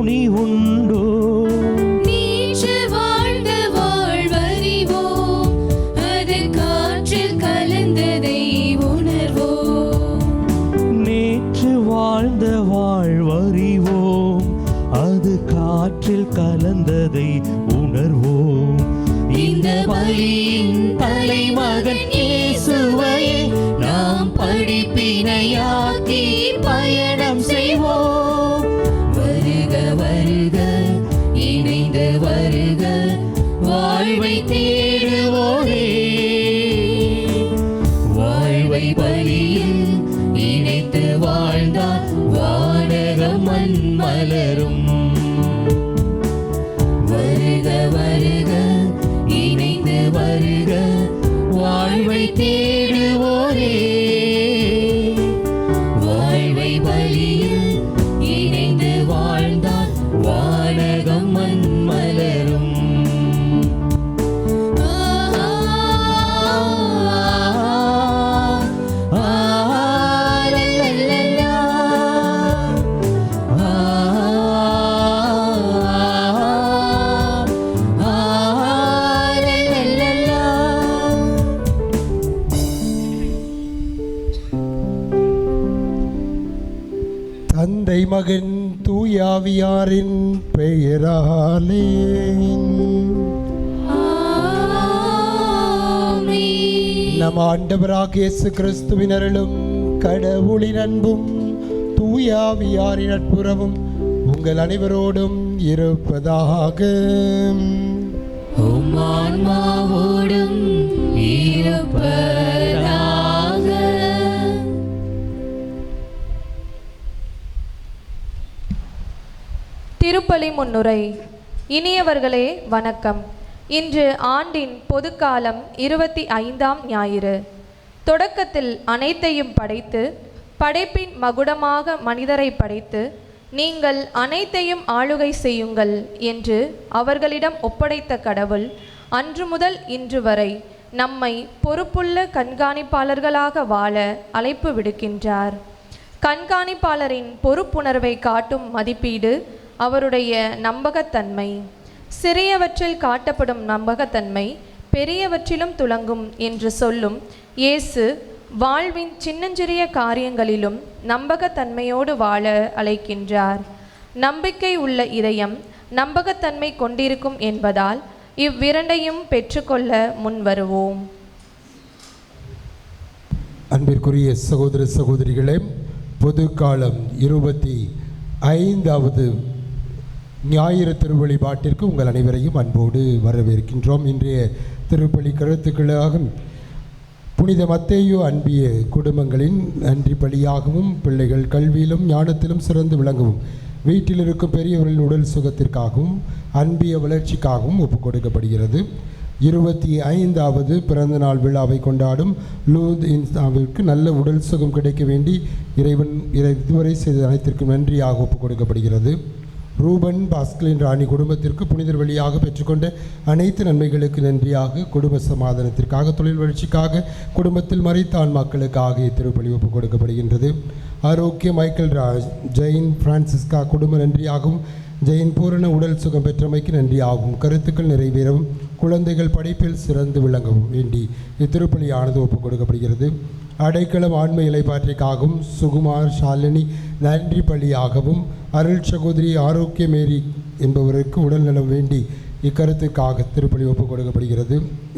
துணிவுண்டோ? நேற்று வாழ்ந்த வாழ்வறிவோம், அது காற்றில் கலந்ததை உணர்வோம். நேற்று வாழ்ந்த வாழ்வறிவோம், அது காற்றில் கலந்ததை உணர்வோம். இந்த பலியின் தலைமகன் இயேசுவையே நாம் படிப்பினையாக்கி பயணம் செய்வோம். வருக வருக இணைந்து வருக, வாழ்வை தேடுவோரே. வாழ்வை பலியில் இணைத்து வாழ்ந்தால் வானகம் மண் மலரும். வருக வருக இணைந்து வருக, வாழ்வை தேடுவோரே. வாழ்வை பலியில் இணைந்து வாழ்ந்தால் வானகம் மண் மலரும். தந்தை மகன் தூயாவியாரின் பெயராலே நம் ஆண்டவராகிய இயேசு கிறிஸ்துவின் அருளும் கடவுளின் அன்பும் தூயாவியாரின் நட்புறவும் உங்கள் அனைவரோடும் இருப்பதாக. உம் ஆன்மாவோடும் இருப்பதாக. திருப்பலி முன்னுரை. இனியவர்களே வணக்கம். இன்று ஆண்டின் பொதுக்காலம் 25ஆம் ஞாயிறு. தொடக்கத்தில் அனைத்தையும் படைத்து, படைப்பின் மகுடமாக மனிதரை படைத்து, நீங்கள் அனைத்தையும் ஆளுகை செய்யுங்கள் என்று அவர்களிடம் ஒப்படைத்த கடவுள் அன்று முதல் இன்று வரை நம்மை பொறுப்புள்ள கண்காணிப்பாளர்களாக வாழ அழைப்பு விடுக்கின்றார். கண்காணிப்பாளரின் பொறுப்புணர்வை காட்டும் மதிப்பீடு அவருடைய நம்பகத்தன்மை. சிறியவற்றில் காட்டப்படும் நம்பகத்தன்மை பெரியவற்றிலும் துலங்கும் என்று சொல்லும் இயேசு வாழ்வின் சின்னஞ்சிறிய காரியங்களிலும் நம்பகத்தன்மையோடு வாழ அழைக்கின்றார். நம்பிக்கை உள்ள இதயம் நம்பகத்தன்மை கொண்டிருக்கும் என்பதால் இவ்விரண்டையும் பெற்றுக்கொள்ள முன்வருவோம். அன்பிற்குரிய சகோதர சகோதரிகளே, பொதுக்காலம் 25வது ஞாயிறு திருவழிபாட்டிற்கு உங்கள் அனைவரையும் அன்போடு வரவேற்கின்றோம். இன்றைய திருப்பலி கருத்துக்களாக புனித மத்தேயு அன்பிய குடும்பங்களின் நன்றி பலியாகவும், பிள்ளைகள் கல்வியிலும் ஞானத்திலும் சிறந்து விளங்கவும், வீட்டில் இருக்கும் பெரியவர்களின் உடல் சுகத்திற்காகவும் அன்பிய வளர்ச்சிக்காகவும் ஒப்புக் கொடுக்கப்படுகிறது. 25வது பிறந்தநாள் விழாவை கொண்டாடும் லூத் இன்ஸ்தாவிற்கு நல்ல உடல் சுகம் கிடைக்க வேண்டி இறைவன் இதுவரை செய்த அனைத்திற்கும் நன்றியாக ஒப்புக் கொடுக்கப்படுகிறது. ரூபன் பாஸ்கலின் ராணி குடும்பத்திற்கு புனிதர் வழியாக பெற்றுக்கொண்ட அனைத்து நன்மைகளுக்கு நன்றியாக, குடும்ப சமாதானத்திற்காக, தொழில் வளர்ச்சிக்காக, குடும்பத்தில் மறைத்த ஆன்மாக்களுக்காக இத்திருப்பலி ஒப்புக் கொடுக்கப்படுகின்றது. ஆரோக்கிய மைக்கேல் ராஜ், ஜெயின் பிரான்சிஸ்கா குடும்ப நன்றியாகவும், ஜெயின் பூரண உடல் சுகம் பெற்றமைக்கு நன்றியாகவும், கருத்துக்கள் நிறைவேறவும், குழந்தைகள் படைப்பில் சிறந்து விளங்கவும் வேண்டி இத்திருப்பலியானது ஒப்புக் கொடுக்கப்படுகிறது. அடைக்கலம் ஆண்மை இலைப்பாற்றிக்காகவும், சுகுமார் ஷாலினி நன்றி பலியாகவும், அருள் சகோதரி ஆரோக்கிய மேரி என்பவருக்கு உடல் நலம் வேண்டி இக்கருத்துக்காக திருப்பலி ஒப்புக் கொடுக்கப்படுகிறது.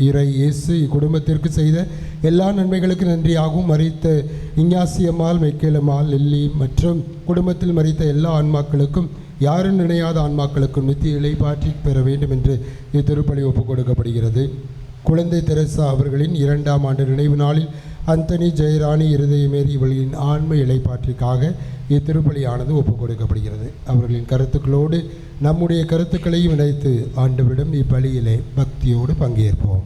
இறை இயேசு இக்குடும்பத்திற்கு செய்த எல்லா நன்மைகளுக்கு நன்றியாகவும், மரித்த இஞ்ஞாசியம்மாள், மைக்கேலம்மாள், லில்லி மற்றும் குடும்பத்தில் மரித்த எல்லா ஆன்மாக்களுக்கும், யாரும் நினையாத ஆன்மாக்களுக்கும் நித்திய இலைப்பாற்றி பெற வேண்டும் என்று இத்திருப்பலி ஒப்புக் கொடுக்கப்படுகிறது. குழந்தை தெரசா அவர்களின் 2ஆம் ஆண்டு நினைவு நாளில் அந்தனி ஜெயராணி இருதயமேரி இவர்களின் ஆன்ம இலைப்பாற்றிற்காக இத்திருப்பலியானது ஒப்புக் கொடுக்கப்படுகிறது. அவர்களின் கருத்துக்களோடு நம்முடைய கருத்துக்களையும் இணைத்து ஆண்டவரிடம் இப்பலியிலே பக்தியோடு பங்கேற்போம்.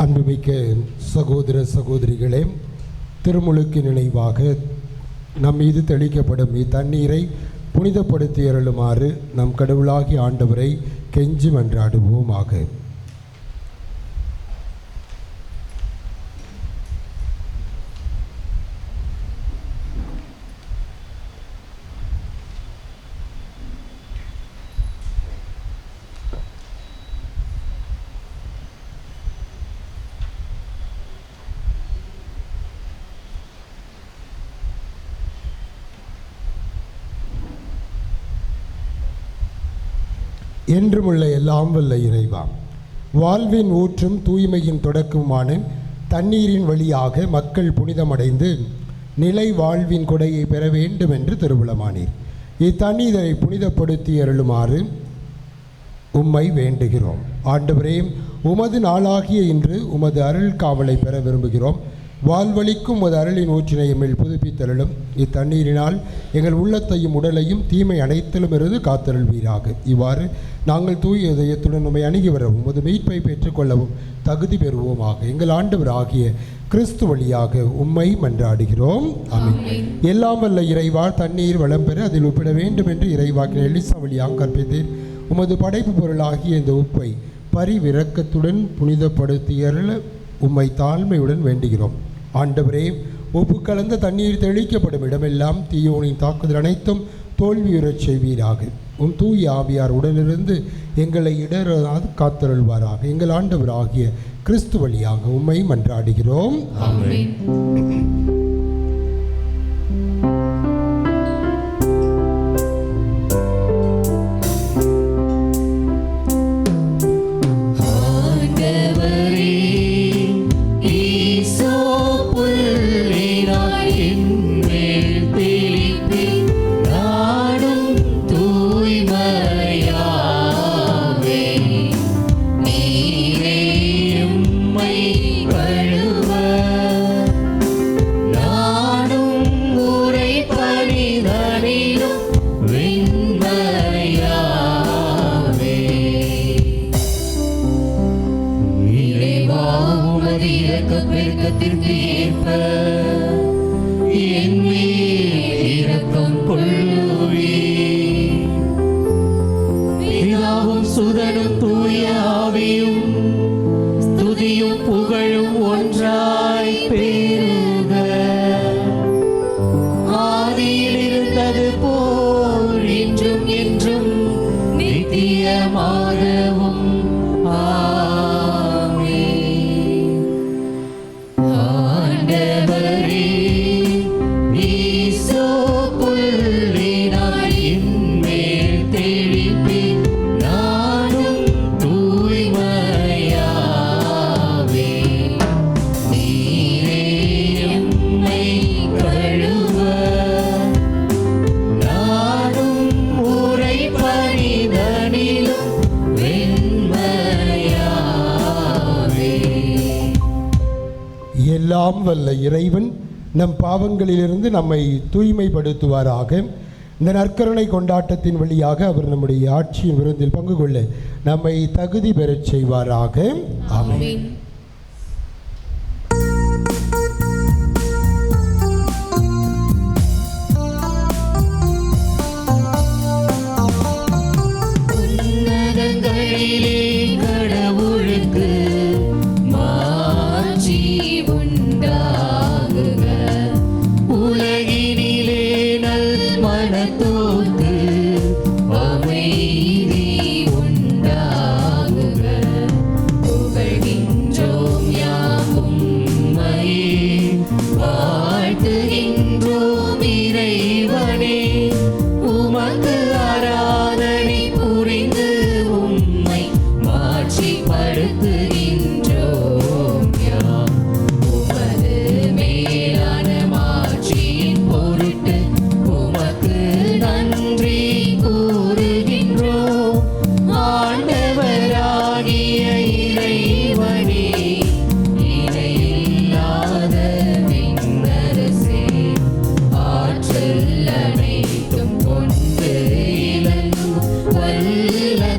அன்புமிக்க சகோதர சகோதரிகளே, திருமுழுக்கு நினைவாக நம் மீது தெளிக்கப்படும் இத்தண்ணீரை புனிதப்படுத்தி அருளுமாறு நம் கடவுளாகி ஆண்டவரை கெஞ்சி மன்றாடுவோமாக. என்றுமுள்ள எல்லாம் வல்ல இறைவா, வாழ்வின் ஊற்றும் தூய்மையின் தொடக்கமான தண்ணீரின் வழியாக மக்கள் புனிதமடைந்து நிலை வாழ்வின் கொடையை பெற வேண்டும் என்று திருவுளமானீர். இத்தண்ணீரை புனிதப்படுத்தி அருளுமாறு உம்மை வேண்டுகிறோம். ஆண்டவரே, உமது நாளாகிய இன்று உமது அருள் காவலை பெற விரும்புகிறோம். வாழ்வழிக்கும் உமது அருளின் ஊற்றினை எம்மில் புதுப்பித்தருளும். இத்தண்ணீரினால் எங்கள் உள்ளத்தையும் உடலையும் தீமை அனைத்திலும் இருந்து காத்தருள்வீராக. இவ்வாறு நாங்கள் தூய இதயத்துடன் உம்மை அணுகி வரவும் உமது மீட்பை பெற்றுக்கொள்ளவும் தகுதி பெறுவோமாக. எங்கள் ஆண்டவர் ஆகிய கிறிஸ்து வழியாக உம்மை மன்றாடுகிறோம். ஆமென். எல்லாம் வல்ல இறைவா, தண்ணீர் வளம் பெற அதில் உப்பிட வேண்டும் என்று இறைவாக்கினர் எலிசா வழியாக கற்பித்தீர். உமது படைப்பு பொருளாகிய இந்த உப்பை பரிவிரக்கத்துடன் புனிதப்படுத்தியருள உம்மை தாழ்மையுடன் வேண்டுகிறோம். ஆண்டவரே, உப்பு கலந்த தண்ணீர் தெளிக்கப்படும் இடமெல்லாம் தீயோனின் தாக்குதல் அனைத்தும் தோல்வியுறச் செய்வீராக. உம் தூய ஆவியார் உடனிருந்து எங்களை இடராது காத்தருள்வாராக. எங்கள் ஆண்டவர் ஆகிய கிறிஸ்து வழியாக உம்மை மன்றாடுகிறோம். ஆமென். எல்லாம் வல்ல இறைவன் நம் பாவங்களிலிருந்து நம்மை தூய்மைப்படுத்துவாராக. இந்த நற்கருணை கொண்டாட்டத்தின் வழியாக அவர் நம்முடைய ஆட்சியின் விருந்தில் பங்கு கொள்ள நம்மை தகுதி பெறச் செய்வாராக. ஆமென்.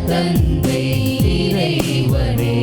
தந்தை இறைவனே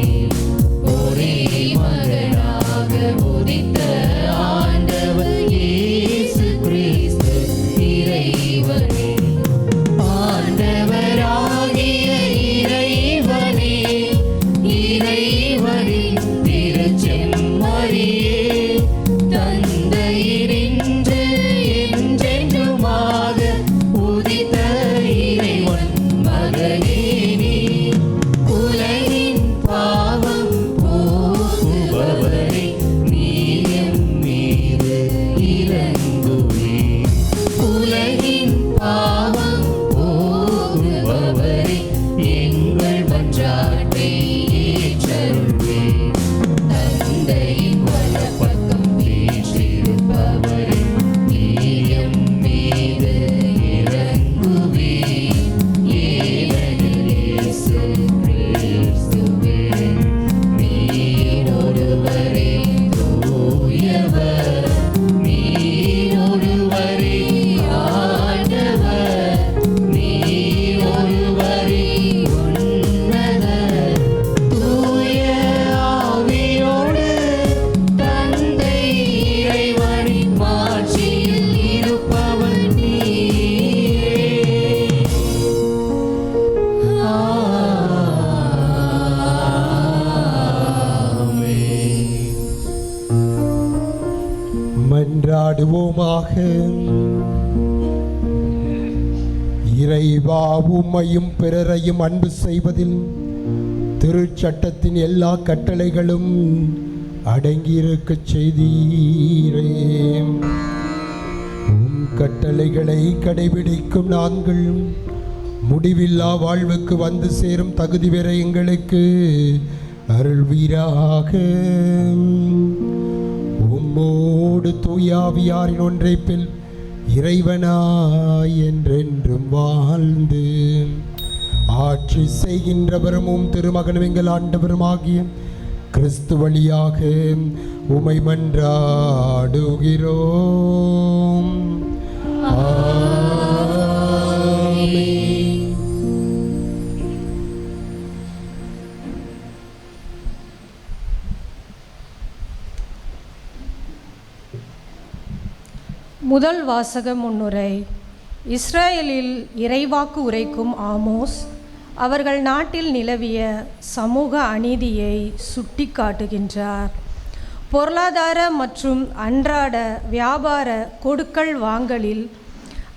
மன்றாடுவோமாக. இறைவா, உம்மையும் பிறரையும் அன்பு செய்வதில் திருச்சட்டத்தின் எல்லா கட்டளைகளும் அடங்கியிருக்கச் செய்தீரே. உம் கட்டளைகளை கடைபிடிக்கும் நாங்கள் முடிவில்லா வாழ்வுக்கு வந்து சேரும் தகுதி பெற எங்களுக்கு அருள்வீராக. உம்மோடு தூயாவியாரின் ஒன்றைப்பில் இறைவனாய் என்றென்றும் வாழ்ந்து ஆட்சி செய்கின்றவரும் திருமகனும் எங்கள் ஆண்டவருமாகிய கிறிஸ்து வழியாக உமை மன்றாடுகிறோம். ஆமென். முதல் வாசக முன்னுரை. இஸ்ரேலில் இறைவாக்கு உரைக்கும் ஆமோஸ் அவர்கள் நாட்டில் நிலவிய சமூக அநீதியை சுட்டிக்காட்டுகின்றார். பொருளாதார மற்றும் அன்றாட வியாபார கொடுக்கல் வாங்கலில்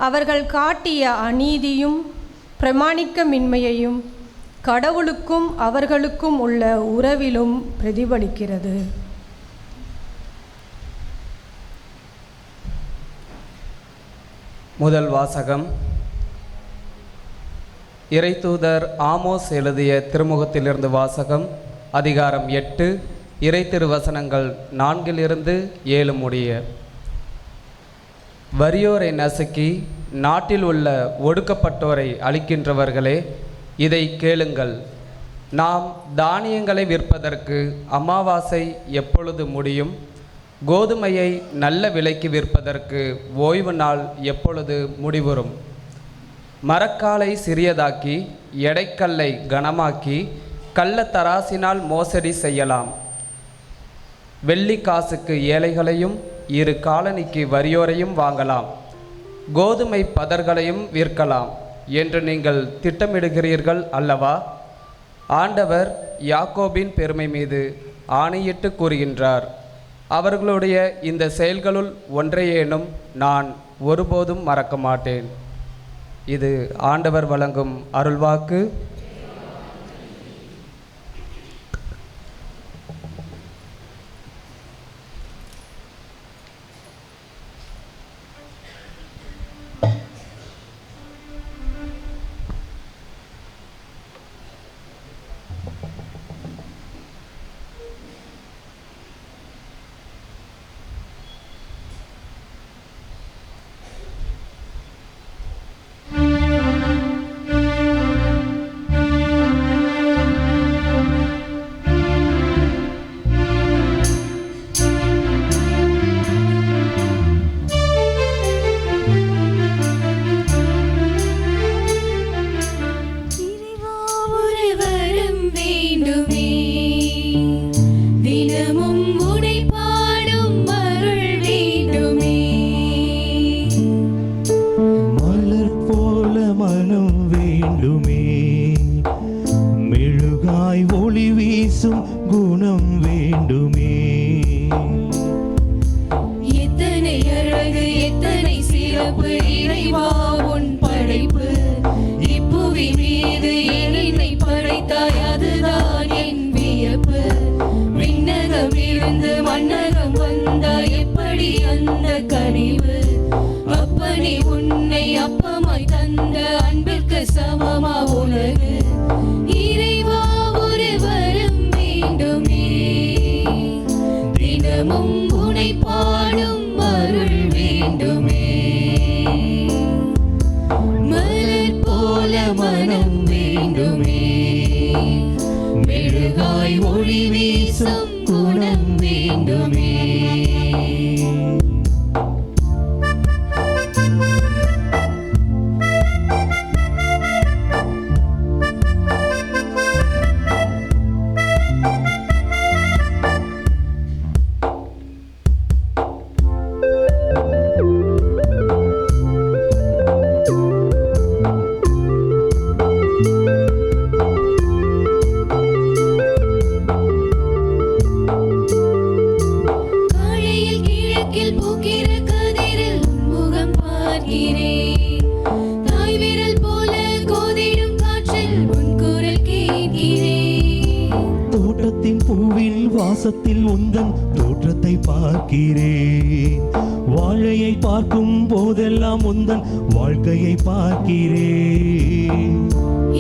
அவர்கள் காட்டிய அநீதியும் பிரமாணிக்கமின்மையையும் கடவுளுக்கும் அவர்களுக்கும் உள்ள உறவிலும் பிரதிபலிக்கிறது. முதல் வாசகம். இறைத்தூதர் ஆமோஸ் எழுதிய திருமுகத்திலிருந்து வாசகம். அதிகாரம் 8, இறை திருவசனங்கள் 4-7 முடிய. வறியோரை நசுக்கி நாட்டில் உள்ள ஒடுக்கப்பட்டோரை அழிக்கின்றவர்களே, இதை கேளுங்கள். நாம் தானியங்களை விற்பதற்கு அமாவாசை எப்பொழுது முடியும்? கோதுமையை நல்ல விலைக்கு விற்பதற்கு ஓய்வு நாள் எப்பொழுது முடிவுறும்? மரக்காலை சிறியதாக்கி எடைக்கல்லை கனமாக்கி கள்ள தராசினால் மோசடி செய்யலாம். வெள்ளி காசுக்கு ஏழைகளையும் 2 காலணிக்கு வறியோரையும் வாங்கலாம். கோதுமை பதர்களையும் விற்கலாம் என்று நீங்கள் திட்டமிடுகிறீர்கள் அல்லவா? ஆண்டவர் யாக்கோபின் பெருமை மீது ஆணையிட்டு கூறுகின்றார், அவர்களுடைய இந்த செயல்களுள் ஒன்றையேனும் நான் ஒருபோதும் மறக்க மாட்டேன். இது ஆண்டவர் வழங்கும் அருள்வாக்கு. வானத்தின் பூவின் வாசத்தில் உந்தன் தோற்றத்தை பார்க்கிறேன். வாழையை பார்க்கும் போதெல்லாம் உந்தன் வாழ்க்கையை பார்க்கிறேன்.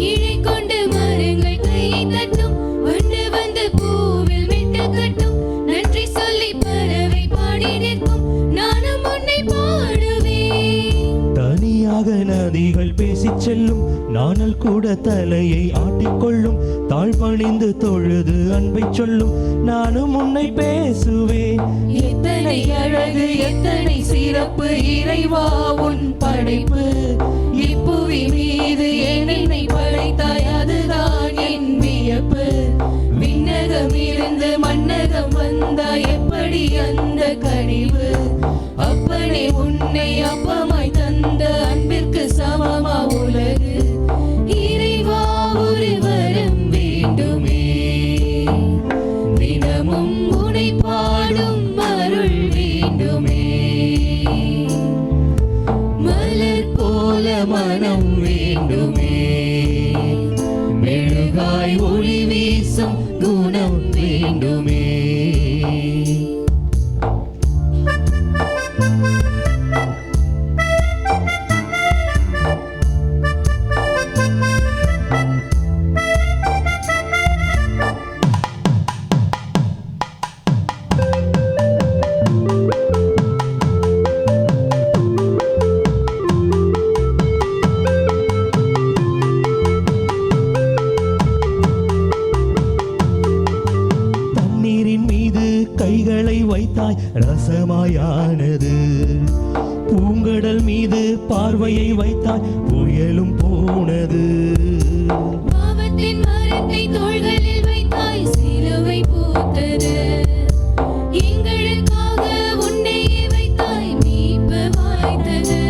இழை கொண்டு மரங்கள் கையை தட்டும், வண்டு வந்து பூவில் மெட்டு கட்டும், நன்றி சொல்லி பறவை பாடி நிற்கும், நானும் உன்னை பாடுவேன். தனியாக நதிகள் பேசிச் செல்லும், நாணல் கூட தலையை ஆட்டிக்கொள்ளும், தாழ்பணிந்து தொழுது அன்பை சொல்லும், நானும் உன்னை பேசுவேன். எத்தனை அழகு எத்தனை சிறப்பு இறைவா உன் படைப்பு. இப்புவி மீது என்னை படைத்தாய், அதுதான் என் வியப்பு. விண்ணகம் இருந்து மண்ணகம் வந்தாய், எப்படி அந்த கனிவு. அப்பனே உன்னை அப்பமாய் தந்த அன்பிற்கு சமமா உலகு. இறைவா ஒரு வரம் வேண்டுமே, தினமும் உன்னை பாடும் அருள் வேண்டுமே. மலர் போல மனம் வேண்டுமே, மெழுகாய் ஒளி வீசும் குணம் வேண்டுமே. கைகளை வைத்தாய் ரசமாயானது. பூங்கடல் மீது பார்வையை வைத்தாய், புயலும் போனது. பாவத்தின் மரத்தை தோள்களில் வைத்தாய், சிலுவை பூத்தது. எங்களுக்காக உன்னையே வைத்தாய், மீட்பு வாய்த்தது.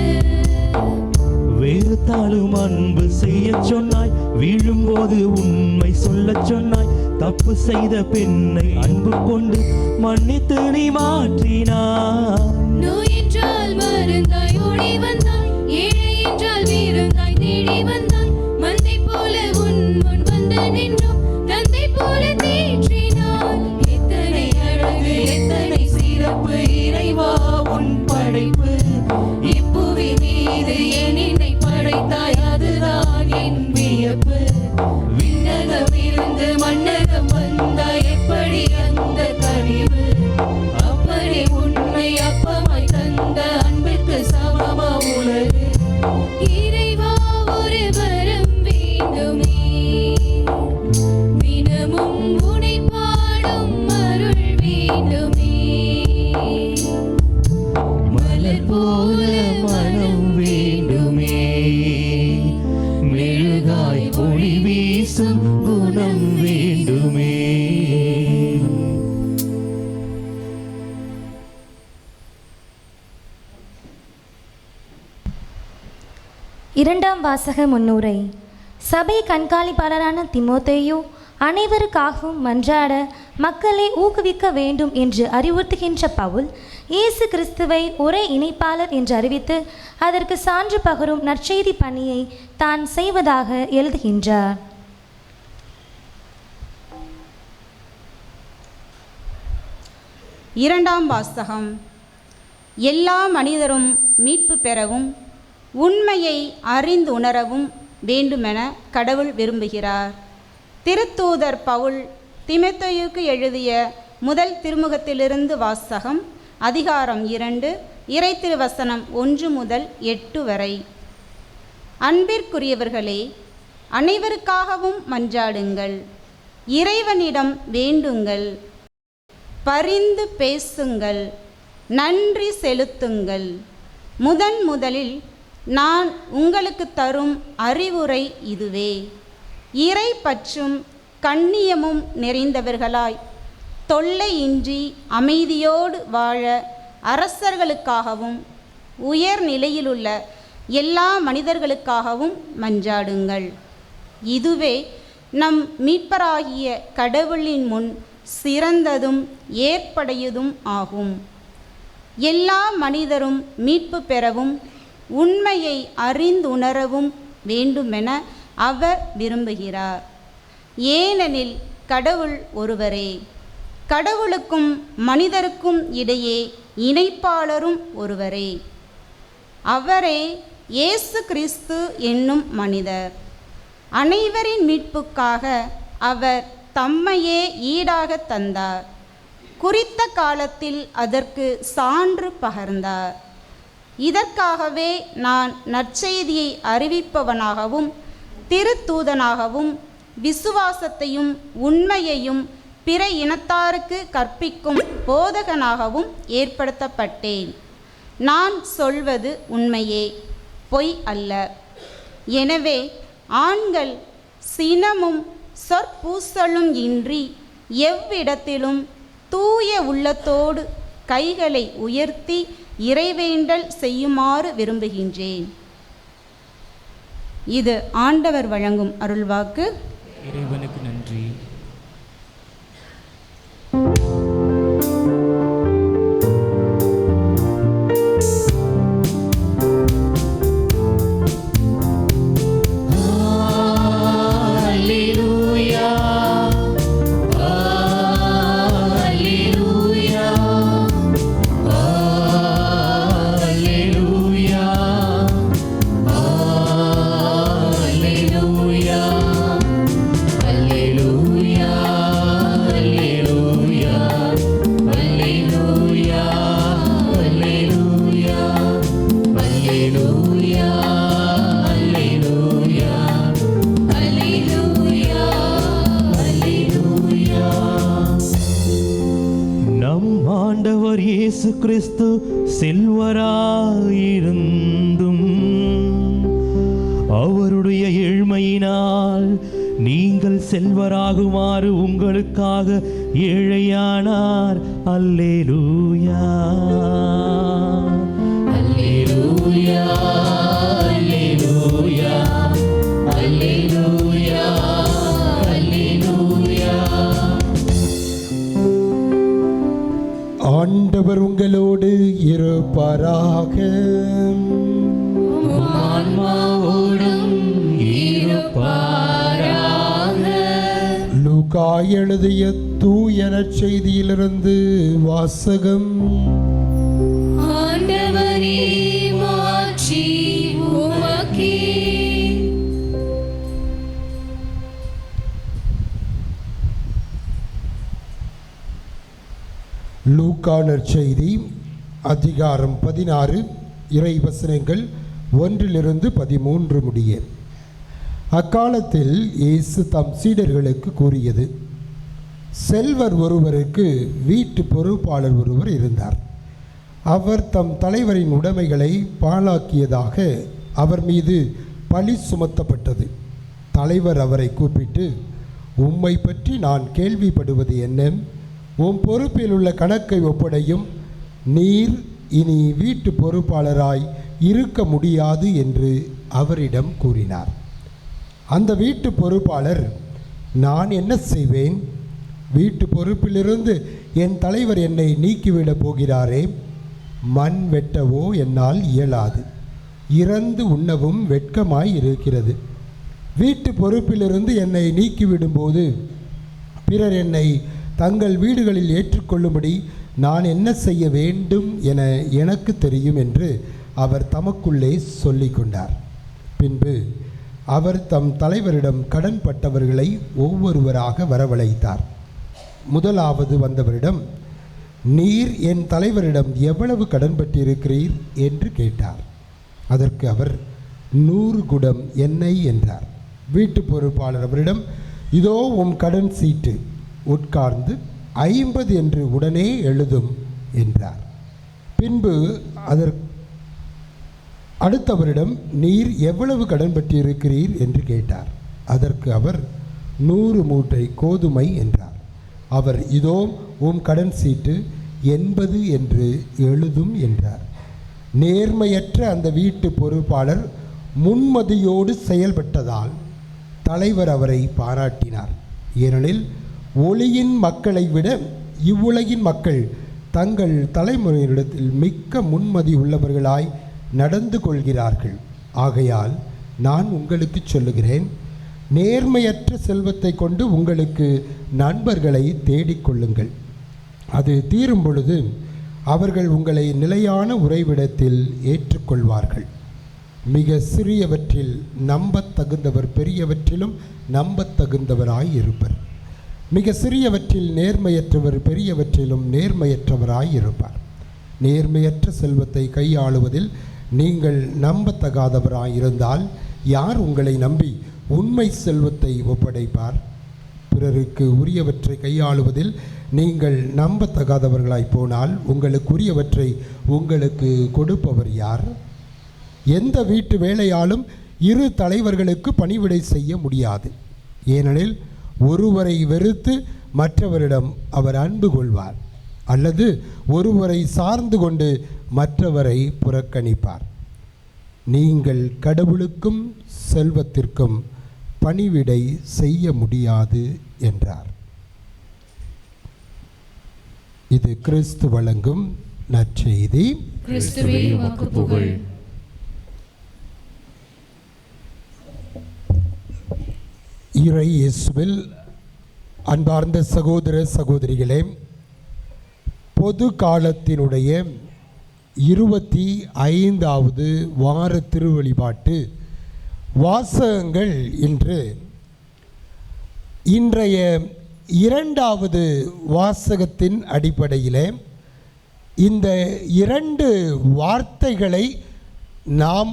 வெறுத்தாலும் அன்பு செய்ய சொன்னாய், வீழும்போது உண்மை சொல்ல சொன்னாய். தப்பு செய்த பெண்ணை அன்பு கொண்டு மன்னித்து நீ மாற்றினாய். நோய் என்றால் மருந்தாய் ஓடி வந்தாய், ஏழை என்றால் வீரந்தாய் தேடி வந்தாய். மந்தை போல உன் முன் வந்து நின்றோம், தந்தை போல தேற்றினாய். எத்தனை அழகு எத்தனை சிறப்பு இறைவா உன் படைப்பு. இப்புவி மீது என்னை படைத்தாய், அதுதான் என் வியப்பு. விண்ணகம் இருந்து மண்ணகம் வந்தாய், எப்படி அந்த கனிவு. அப்படி உண்மை அப்பமாய் தந்த அன்பிற்கு சமமா உலகு. இறைவா ஒரு வரம் வேண்டுமே, தினமும் உன்னை பாடும் அருள் வேண்டுமே. மலர் போல மனம் வேண்டுமே, மெழுகாய் ஒளி வீசும் குணம் வேண்டுமே. இரண்டாம் வாசக முன்னுரை. சபை கண்காணிப்பாளரான தீமோத்தேயு அனைவருக்காகவும் மன்றாட மக்களை ஊக்குவிக்க வேண்டும் என்று அறிவுறுத்துகின்ற பவுல், இயேசு கிறிஸ்துவை ஒரே இணைப்பாளர் என்று அறிவித்து அதற்கு சான்று பகரும் நற்செய்தி பணியை தான் செய்வதாக எழுதுகின்றார். இரண்டாம் வாசகம். எல்லா மனிதரும் மீட்பு பெறவும் உண்மையை அறிந்து உணரவும் வேண்டுமென கடவுள் விரும்புகிறார். திருத்தூதர் பவுல் தீமோத்தேயுவுக்கு எழுதிய முதல் திருமுகத்திலிருந்து வாசகம். அதிகாரம் 2, இறைத்திருவசனம் 1 முதல் 8 வரை. அன்பிற்குரியவர்களே, அனைவருக்காகவும் மன்றாடுங்கள், இறைவனிடம் வேண்டுங்கள், பரிந்து பேசுங்கள், நன்றி செலுத்துங்கள். முதலில் நான் உங்களுக்கு தரும் அறிவுரை இதுவே. இறை பற்றும் கண்ணியமும் நிறைந்தவர்களாய் தொல்லையின்றி அமைதியோடு வாழ அரசர்களுக்காகவும் உயர் நிலையிலுள்ள எல்லா மனிதர்களுக்காகவும் மன்றாடுங்கள். இதுவே நம் மீட்பராகிய கடவுளின் முன் சிறந்ததும் ஏற்படையதும் ஆகும். எல்லா மனிதரும் மீட்பு பெறவும் உண்மையை அறிந்துணரவும் வேண்டுமென அவர் விரும்புகிறார். ஏனெனில் கடவுள் ஒருவரே. கடவுளுக்கும் மனிதருக்கும் இடையே இணைப்பாளரும் ஒருவரே. அவரே இயேசு கிறிஸ்து என்னும் மனிதர். அனைவரின் மீட்புக்காக அவர் தம்மையே ஈடாக தந்தார். குறித்த காலத்தில் அதற்கு சான்று பகர்ந்தார். இதற்காகவே நான் நற்செய்தியை அறிவிப்பவனாகவும் திருத்தூதனாகவும் விசுவாசத்தையும் உண்மையையும் பிற இனத்தாருக்கு கற்பிக்கும் போதகனாகவும் ஏற்படுத்தப்பட்டேன். நான் சொல்வது உண்மையே, பொய் அல்ல. எனவே ஆண்கள் சினமும் சொற்பூசலும் இன்றி எவ்விடத்திலும் தூய உள்ளத்தோடு கைகளை உயர்த்தி இறைவேண்டல் செய்யுமாறு விரும்புகின்றேன். இது ஆண்டவர் வழங்கும் அருள்வாக்கு. இறைவனுக்கு நன்றி. ஆண்டவர் இயேசு கிறிஸ்து செல்வராயிருந்தும் அவருடைய ஏழ்மையினால் நீங்கள் செல்வராகுமாறு உங்களுக்காக ஏழையானார். அல்லேலூயா, அல்லேலூயா, அல்லேலூயா, அல்லேலூயா, அல்லேலூயா. ஆண்டவர் உங்களோடு இருப்பாராக. ஆன்மாவோடும் இருப்பாராக. லூக்கா எழுதிய தூய நற்செய்தியிலிருந்து வாசகம். ஆண்டவரே, மாட்சி உமக்கே. லூக்கா நற்செய்தி அதிகாரம் 16 இறைவசனங்கள் 1-13 முடிய. அக்காலத்தில் இயேசு தம் சீடர்களுக்கு கூறியது: செல்வர் ஒருவருக்கு வீட்டு பொறுப்பாளர் ஒருவர் இருந்தார். அவர் தம் தலைவரின் உடைமைகளை பாழாக்கியதாக அவர் மீது பழி சுமத்தப்பட்டது. தலைவர் அவரை கூப்பிட்டு, உம்மை பற்றி நான் கேள்விப்படுவது என்ன? உம் பொறுப்பில் உள்ள கணக்கை ஒப்படையும். நீர் இனி வீட்டு பொறுப்பாளராய் இருக்க முடியாது என்று அவரிடம் கூறினார். அந்த வீட்டு பொறுப்பாளர், நான் என்ன செய்வேன்? வீட்டு பொறுப்பிலிருந்து என் தலைவர் என்னை நீக்கிவிடப் போகிறாரே. மண் வெட்டவோ என்னால் இயலாது, இறந்து உண்ணவும் வெட்கமாய் இருக்கிறது. வீட்டு பொறுப்பிலிருந்து என்னை நீக்கிவிடும்போது பிறர் என்னை தங்கள் வீடுகளில் ஏற்றுக்கொள்ளும்படி நான் என்ன செய்ய வேண்டும் என எனக்கு தெரியும் என்று அவர் தமக்குள்ளே சொல்லி கொண்டார். பின்பு அவர் தம் தலைவரிடம் கடன்பட்டவர்களை ஒவ்வொருவராக வரவழைத்தார். முதலாவது வந்தவரிடம், நீர் என் தலைவரிடம் எவ்வளவு கடன்பட்டிருக்கிறீர் என்று கேட்டார். அதற்கு அவர் 100 குடம் எண்ணெய் என்றார். வீட்டு பொறுப்பாளர் அவரிடம், இதோ உம் கடன் சீட்டு, உட்கார்ந்து 50 என்று உடனே எழுதும் என்றார். பின்பு அடுத்தவரிடம், நீர் எவ்வளவு கடன் பட்டிருக்கிறீர் என்று கேட்டார். அதற்கு அவர் 100 மூட்டை கோதுமை என்றார். அவர், இதோ உம் கடன் சீட்டு, 80 என்று எழுதும் என்றார். நேர்மையற்ற அந்த வீட்டு பொறுப்பாளர் முன்மதியோடு செயல்பட்டதால் தலைவர் அவரை பாராட்டினார். ஏனெனில் ஒளியின் மக்களை விட இவ்வுலகின் மக்கள் தங்கள் தலைமுறையிடத்தில் மிக்க முன்மதி உள்ளவர்களாய் நடந்து கொள்கிறார்கள். ஆகையால் நான் உங்களுக்கு சொல்லுகிறேன், நேர்மையற்ற செல்வத்தை கொண்டு உங்களுக்கு நண்பர்களை தேடிக்கொள்ளுங்கள். அது தீரும் பொழுது அவர்கள் உங்களை நிலையான உறைவிடத்தில் ஏற்றுக்கொள்வார்கள். மிக சிறியவற்றில் நம்பத்தகுந்தவர் பெரியவற்றிலும் நம்பத்தகுந்தவராய் இருப்பர். மிக சிறியவற்றில் நேர்மையற்றவர் பெரியவற்றிலும் நேர்மையற்றவராய் இருப்பார். நேர்மையற்ற செல்வத்தை கையாளுவதில் நீங்கள் நம்பத்தகாதவராய் இருந்தால் யார் உங்களை நம்பி உண்மை செல்வத்தை ஒப்படைப்பார்? பிறருக்கு உரியவற்றை கையாளுவதில் நீங்கள் நம்பத்தகாதவர்களாய் போனால் உங்களுக்குரியவற்றை உங்களுக்கு கொடுப்பவர் யார்? எந்த வீட்டு வேலையாலும் இரு தலைவர்களுக்கு பணிவிடை செய்ய முடியாது. ஏனெனில் ஒருவரை வெறுத்து மற்றவரிடம் அவர் அன்பு கொள்வார், அல்லது ஒருவரை சார்ந்து கொண்டு மற்றவரை புறக்கணிப்பார். நீங்கள் கடவுளுக்கும் செல்வத்திற்கும் பணிவிடை செய்ய முடியாது என்றார். இது கிறிஸ்து வழங்கும் நற்செய்தி. கிறிஸ்துவே உமக்கு புகழ். இறை இயேசுவில் அன்பார்ந்த சகோதர சகோதரிகளே, பொது காலத்தினுடைய 25வது வார திருவழிபாட்டு வாசகங்கள் இன்றைய 2வது வாசகத்தின் அடிப்படையில் இந்த 2 வார்த்தைகளை நாம்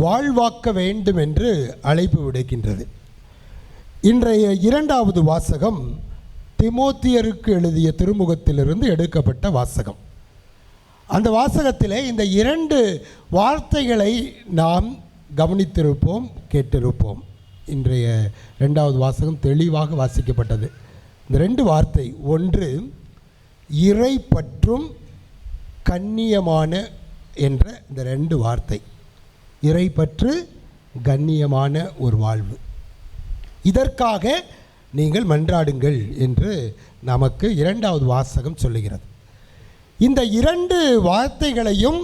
வாழ்வாக்க வேண்டும் என்று அழைப்பு விடுக்கின்றது. இன்றைய 2வது வாசகம் திமோத்தியருக்கு எழுதிய திருமுகத்திலிருந்து எடுக்கப்பட்ட வாசகம். அந்த வாசகத்திலே இந்த 2 வார்த்தைகளை நாம் கவனித்திருப்போம், கேட்டிருப்போம். இன்றைய 2வது வாசகம் தெளிவாக வாசிக்கப்பட்டது. இந்த 2 வார்த்தை, ஒன்று இறை பற்றும் கண்ணியமான என்ற இந்த 2 வார்த்தை. இறை பற்று, கண்ணியமான ஒரு வாழ்வு, இதற்காக நீங்கள் மன்றாடுங்கள் என்று நமக்கு 2வது வாசகம் சொல்லுகிறது. இந்த 2 வார்த்தைகளையும்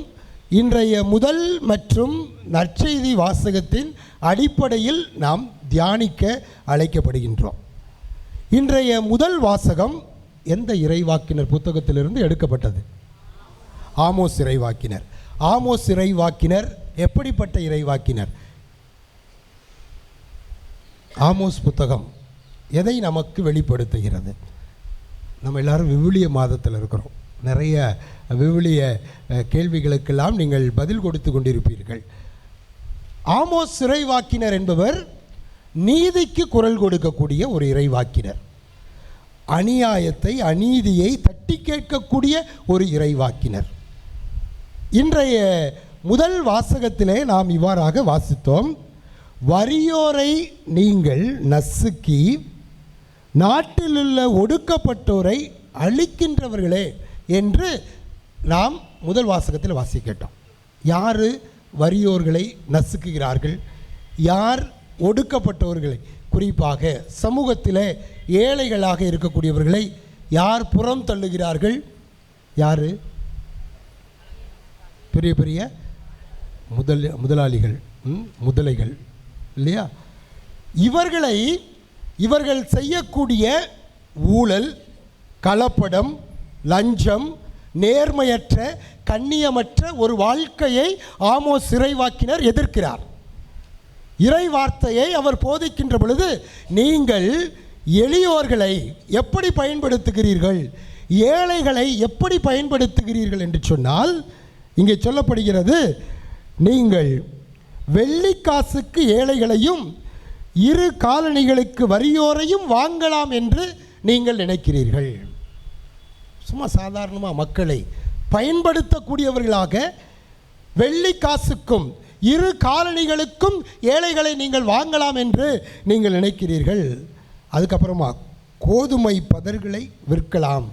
இன்றைய முதல் மற்றும் நற்செய்தி வாசகத்தின் அடிப்படையில் நாம் தியானிக்க அழைக்கப்படுகின்றோம். இன்றைய முதல் வாசகம் எந்த இறைவாக்கினர் புத்தகத்திலிருந்து எடுக்கப்பட்டது? ஆமோஸ் இறைவாக்கினர். ஆமோஸ் இறைவாக்கினர் எப்படிப்பட்ட இறைவாக்கினர்? ஆமோஸ் புத்தகம் எதை நமக்கு வெளிப்படுத்துகிறது? நம்ம எல்லாரும் விவிலிய மாதத்தில் இருக்கிறோம். நிறைய விவிலிய கேள்விகளுக்கெல்லாம் நீங்கள் பதில் கொடுத்து கொண்டிருப்பீர்கள். ஆமோஸ் இறைவாக்கினர் என்பவர் நீதிக்கு குரல் கொடுக்கக்கூடிய ஒரு இறைவாக்கினர். அநியாயத்தை, அநீதியை தட்டி கேட்கக்கூடிய ஒரு இறைவாக்கினர். இன்றைய முதல் வாசகத்திலே நாம் இவ்வாறாக வாசித்தோம்: வறியோரை நீங்கள் நசுக்கி நாட்டிலுள்ள ஒடுக்கப்பட்டோரை அழிக்கின்றவர்களே என்று நாம் முதல் வாசகத்தில் வாசிக்கிட்டோம். யார் வறியோர்களை நசுக்குகிறார்கள்? யார் ஒடுக்கப்பட்டவர்களை, குறிப்பாக சமூகத்தில் ஏழைகளாக இருக்கக்கூடியவர்களை யார் புறம் தள்ளுகிறார்கள்? யார்? பெரிய பெரிய முதலாளிகள், முதலைகள் இல்லையா? இவர்கள் செய்யக்கூடிய ஊழல், கலப்படம், லஞ்சம், நேர்மையற்ற, கண்ணியமற்ற ஒரு வாழ்க்கையை ஆமோஸ் இறைவாக்கினர் எதிர்க்கிறார். இறை வார்த்தையை அவர் போதிக்கின்ற பொழுது, நீங்கள் எளியோர்களை எப்படி பயன்படுத்துகிறீர்கள், ஏழைகளை எப்படி பயன்படுத்துகிறீர்கள் என்று சொன்னால், இங்கே சொல்லப்படுகிறது, நீங்கள் வெள்ளிக்காசுக்கு ஏழைகளையும் இரு காலணிகளுக்கு வறியோரையும் வாங்கலாம் என்று நீங்கள் நினைக்கிறீர்கள். சும்மா சாதாரணமாக மக்களை பயன்படுத்தக்கூடியவர்களாக வெள்ளிக்காசுக்கும் இரு காலணிகளுக்கும் ஏழைகளை நீங்கள் வாங்கலாம் என்று நீங்கள் நினைக்கிறீர்கள். அதுக்கப்புறமா கோதுமை பதர்களை விற்கலாம்.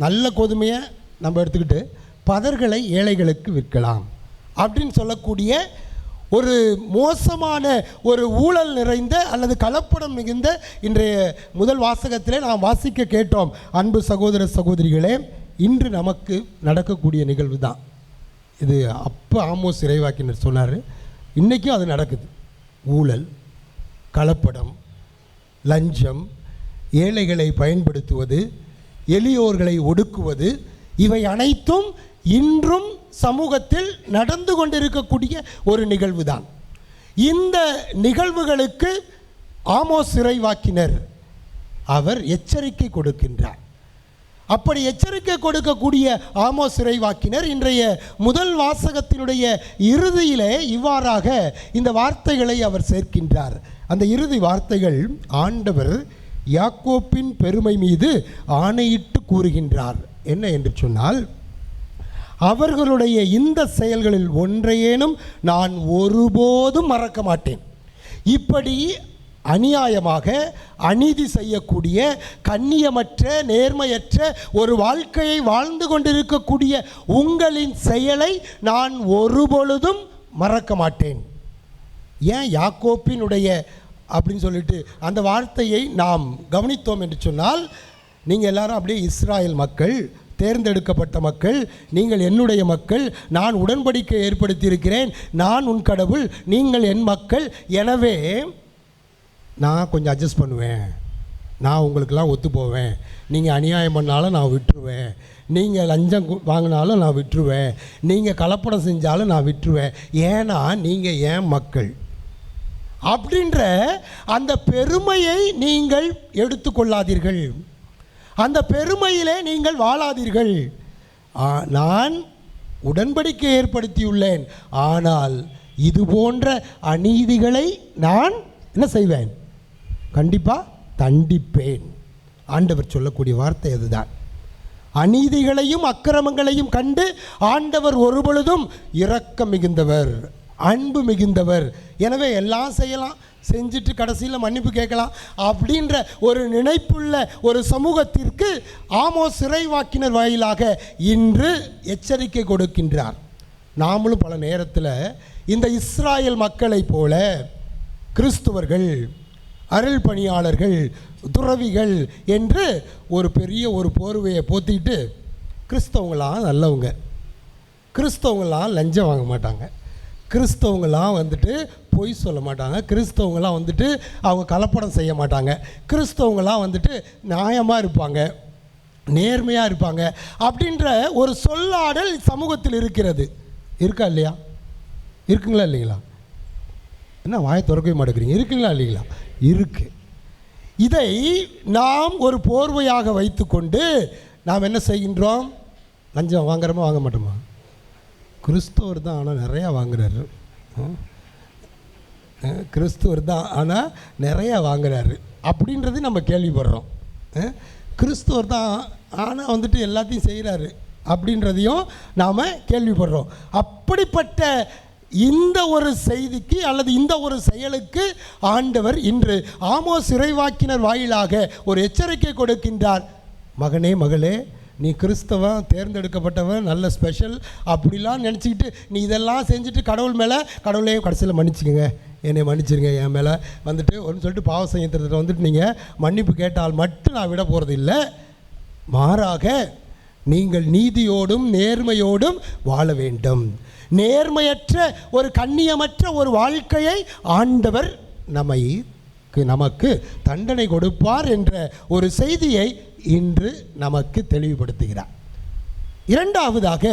நல்ல கோதுமையை நம்ம எடுத்துக்கிட்டு பதர்களை ஏழைகளுக்கு விற்கலாம் அப்படின்னு சொல்லக்கூடிய ஒரு மோசமான ஒரு ஊழல் நிறைந்த அல்லது கலப்படம் மிகுந்த இன்றைய முதல் வாசகத்திலே நாம் வாசிக்க கேட்டோம். அன்பு சகோதர சகோதரிகளே, இன்று நமக்கு நடக்கக்கூடிய நிகழ்வு தான் இது. அப்போ ஆமோஸ் இறைவாக்கினர் சொன்னார், இன்றைக்கும் அது நடக்குது. ஊழல், கலப்படம், லஞ்சம், ஏழைகளை பயன்படுத்துவது, எளியோர்களை ஒடுக்குவது, இவை அனைத்தும் இன்றும் சமூகத்தில் நடந்து கொண்டிருக்கக்கூடிய ஒரு நிகழ்வுதான். இந்த நிகழ்வுகளுக்கு ஆமோஸ் இறைவாக்கினர் அவர் எச்சரிக்கை கொடுக்கின்றார். அப்படி எச்சரிக்கை கொடுக்கக்கூடிய ஆமோஸ் இறைவாக்கினர் இன்றைய முதல் வாசகத்தினுடைய இறுதியிலே இவ்வாறாக இந்த வார்த்தைகளை அவர் சேர்க்கின்றார். அந்த இறுதி வார்த்தைகள், ஆண்டவர் யாக்கோப்பின் பெருமை மீது ஆணையிட்டு கூறுகின்றார். என்ன என்று சொன்னால், அவர்களுடைய இந்த செயல்களில் ஒன்றையேனும் நான் ஒருபோதும் மறக்க மாட்டேன். இப்படி அநியாயமாக அநீதி செய்யக்கூடிய, கண்ணியமற்ற, நேர்மையற்ற ஒரு வாழ்க்கையை வாழ்ந்து கொண்டிருக்கக்கூடிய உங்களின் செயலை நான் ஒருபொழுதும் மறக்க மாட்டேன். ஏன் யாக்கோப்பினுடைய அப்படின்னு சொல்லிட்டு அந்த வார்த்தையை நாம் கவனித்தோம் என்று சொன்னால், நீங்கள் எல்லாரும் அப்படியே இஸ்ராயல் மக்கள், தேர்ந்தெடுக்கப்பட்ட மக்கள், நீங்கள் என்னுடைய மக்கள், நான் உடன்படிக்கை ஏற்படுத்தியிருக்கிறேன், நான் உன் கடவுள், நீங்கள் என் மக்கள், எனவே நான் கொஞ்சம் அட்ஜஸ்ட் பண்ணுவேன், நான் உங்களுக்கெல்லாம் ஒத்து போவேன், நீங்கள் அநியாயம் பண்ணாலும் நான் விட்டுருவேன், நீங்கள் லஞ்சம் வாங்கினாலும் நான் விட்டுருவேன், நீங்கள் கலப்படம் செஞ்சாலும் நான் விட்டுருவேன், ஏன்னா நீங்கள் ஏன் மக்கள் அப்படின்ற அந்த பெருமையை நீங்கள் எடுத்துக்கொள்ளாதீர்கள், அந்த பெருமையிலே நீங்கள் வாழாதீர்கள். நான் உடன்படிக்கை ஏற்படுத்தியுள்ளேன், ஆனால் இது போன்ற அநீதிகளை நான் என்ன செய்வேன், கண்டிப்பாக தண்டிப்பேன். ஆண்டவர் சொல்லக்கூடிய வார்த்தை அதுதான். அநீதிகளையும் அக்கிரமங்களையும் கண்டு ஆண்டவர் ஒருபொழுதும் இரக்கம் மிகுந்தவர், அன்பு மிகுந்தவர். எனவே எல்லாம் செய்யலாம், செஞ்சுட்டு கடைசியில் மன்னிப்பு கேட்கலாம் அப்படின்ற ஒரு நினைப்புள்ள ஒரு சமூகத்திற்கு ஆமோஸ் இறைவாக்கினர் வாயிலாக இன்று எச்சரிக்கை கொடுக்கின்றார். நாமளும் பல நேரத்தில் இந்த இஸ்ராயல் மக்களைப் போல கிறிஸ்துவர்கள், அருள் பணியாளர்கள், துறவிகள் என்று ஒரு பெரிய ஒரு போர்வையை போத்திட்டு, கிறிஸ்தவங்களாம் நல்லவங்க, கிறிஸ்தவங்களாம் லஞ்சம் வாங்க மாட்டாங்க, கிறிஸ்தவங்களாம் வந்துட்டு பொய் சொல்ல மாட்டாங்க, கிறிஸ்தவங்களாம் வந்துட்டு அவங்க கலப்படம் செய்ய மாட்டாங்க, கிறிஸ்தவங்களாம் வந்துட்டு நியாயமாக இருப்பாங்க, நேர்மையாக இருப்பாங்க அப்படின்ற ஒரு சொல்லாடல் சமூகத்தில் இருக்கிறது. இருக்கா இல்லையா? இருக்குங்களா இல்லைங்களா? என்ன வாயை திறக்கவே மாட்டேங்கிறீங்க? இருக்குங்களா இல்லைங்களா? இருக்கு. இதை நாம் ஒரு போர்வையாக வைத்துக்கொண்டு நாம் என்ன செய்கின்றோம்? லஞ்சம் வாங்குறோமா வாங்க மாட்டோமா? கிறிஸ்துவர் தான் ஆனால் நிறையா வாங்குறாரு, கிறிஸ்துவர் தான் ஆனால் நிறையா வாங்குறாரு அப்படின்றது நம்ம கேள்விப்படுறோம். கிறிஸ்துவர் தான் ஆனால் வந்துட்டு எல்லாத்தையும் செய்கிறாரு அப்படின்றதையும் நாம் கேள்விப்படுறோம். அப்படிப்பட்ட இந்த ஒரு செய்திக்கு அல்லது இந்த ஒரு செயலுக்கு ஆண்டவர் இன்று ஆமோஸ் இறைவாக்கினர் வாயிலாக ஒரு எச்சரிக்கை கொடுக்கின்றார். மகனே, மகளே, நீ கிறிஸ்தவன், தேர்ந்தெடுக்கப்பட்டவன், நல்ல ஸ்பெஷல் அப்படிலாம் நினச்சிக்கிட்டு நீ இதெல்லாம் செஞ்சுட்டு கடவுள் மேலே, கடவுளே கடைசியில் மன்னிச்சுக்கோங்க, என்னை மன்னிச்சிருங்க, என் மேலே வந்துட்டு ஒன்று சொல்லிட்டு பாவ செய்யறதுல வந்துட்டு நீங்கள் மன்னிப்பு கேட்டால் மட்டும் நான் விட போகிறது இல்லை. மாறாக நீங்கள் நீதியோடும் நேர்மையோடும் வாழ வேண்டும். நேர்மையற்ற ஒரு கண்ணியமற்ற ஒரு வாழ்க்கையை ஆண்டவர் நமக்கு தண்டனை கொடுப்பார் என்ற ஒரு செய்தியை இன்று நமக்கு தெளிவுபடுத்துகிறார். இரண்டாவதாக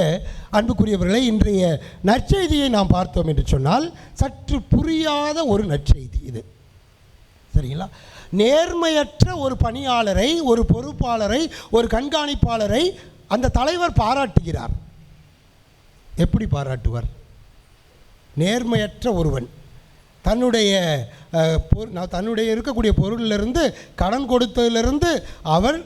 அன்புக்குரியவர்களை, இன்றைய நற்செய்தியை நாம் பார்த்தோம் என்று சொன்னால் சற்று புரியாத ஒரு நற்செய்தி இது. சரிங்களா? நேர்மையற்ற ஒரு பணியாளரை, ஒரு பொறுப்பாளரை, ஒரு கண்காணிப்பாளரை அந்த தலைவர் பாராட்டுகிறார். எப்படி பாராட்டுவார்? நேர்மையற்ற ஒருவன் தன்னுடைய இருக்கக்கூடிய பொருளிலிருந்து, கடன் கொடுத்ததிலிருந்து அவர்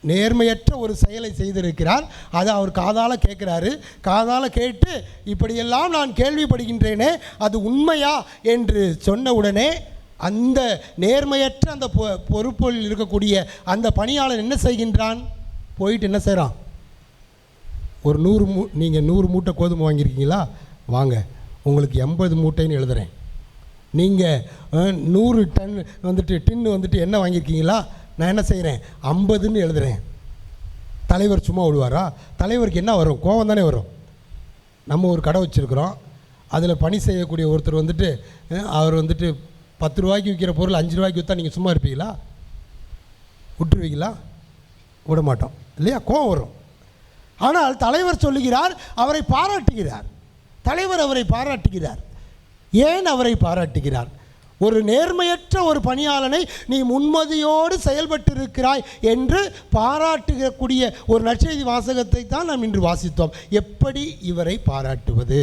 நேர்மையற்ற ஒரு செயலை செய்திருக்கிறார். அதை அவர் காதால் கேட்குறாரு. காதால் கேட்டு இப்படியெல்லாம் நான் கேள்விப்படுகின்றேனே, அது உண்மையா என்று சொன்ன உடனே அந்த நேர்மையற்ற அந்த பொறுப்பில் இருக்கக்கூடிய அந்த பணியாளர் என்ன செய்கின்றான்? போயிட்டு என்ன செய்கிறான்? ஒரு 100 நீங்கள் 100 மூட்டை கோதுமை வாங்கியிருக்கீங்களா? வாங்க, உங்களுக்கு 80 மூட்டைன்னு எழுதுகிறேன். நீங்கள் 100 டன் வந்துட்டு டின்னு வந்துட்டு என்ன வாங்கியிருக்கீங்களா? நான் என்ன செய்கிறேன்? 50ன்னு எழுதுகிறேன். தலைவர் சும்மா விடுவாரா? தலைவருக்கு என்ன வரும்? கோபம் தானே வரும். நம்ம ஒரு கடை வச்சுருக்குறோம், அதில் பணி செய்யக்கூடிய ஒருத்தர் வந்துட்டு அவர் வந்துட்டு 10 ரூபாய்க்கு விற்கிற பொருள் 5 ரூபாய்க்கு விற்றா நீங்கள் சும்மா இருப்பீங்களா? விட்டுருவீங்களா? விட மாட்டோம் இல்லையா? கோவம் வரும். ஆனால் தலைவர் சொல்லுகிறார், அவரை பாராட்டுகிறார். தலைவர் அவரை பாராட்டுகிறார். ஏன் அவரை பாராட்டுகிறார்? ஒரு நேர்மையற்ற ஒரு பணியாளனை நீ முன்மதியோடு செயல்பட்டிருக்கிறாய் என்று பாராட்டக்கூடிய ஒரு நற்செய்தி வாசகத்தை தான் நாம் இன்று வாசித்தோம். எப்படி இவரை பாராட்டுவது?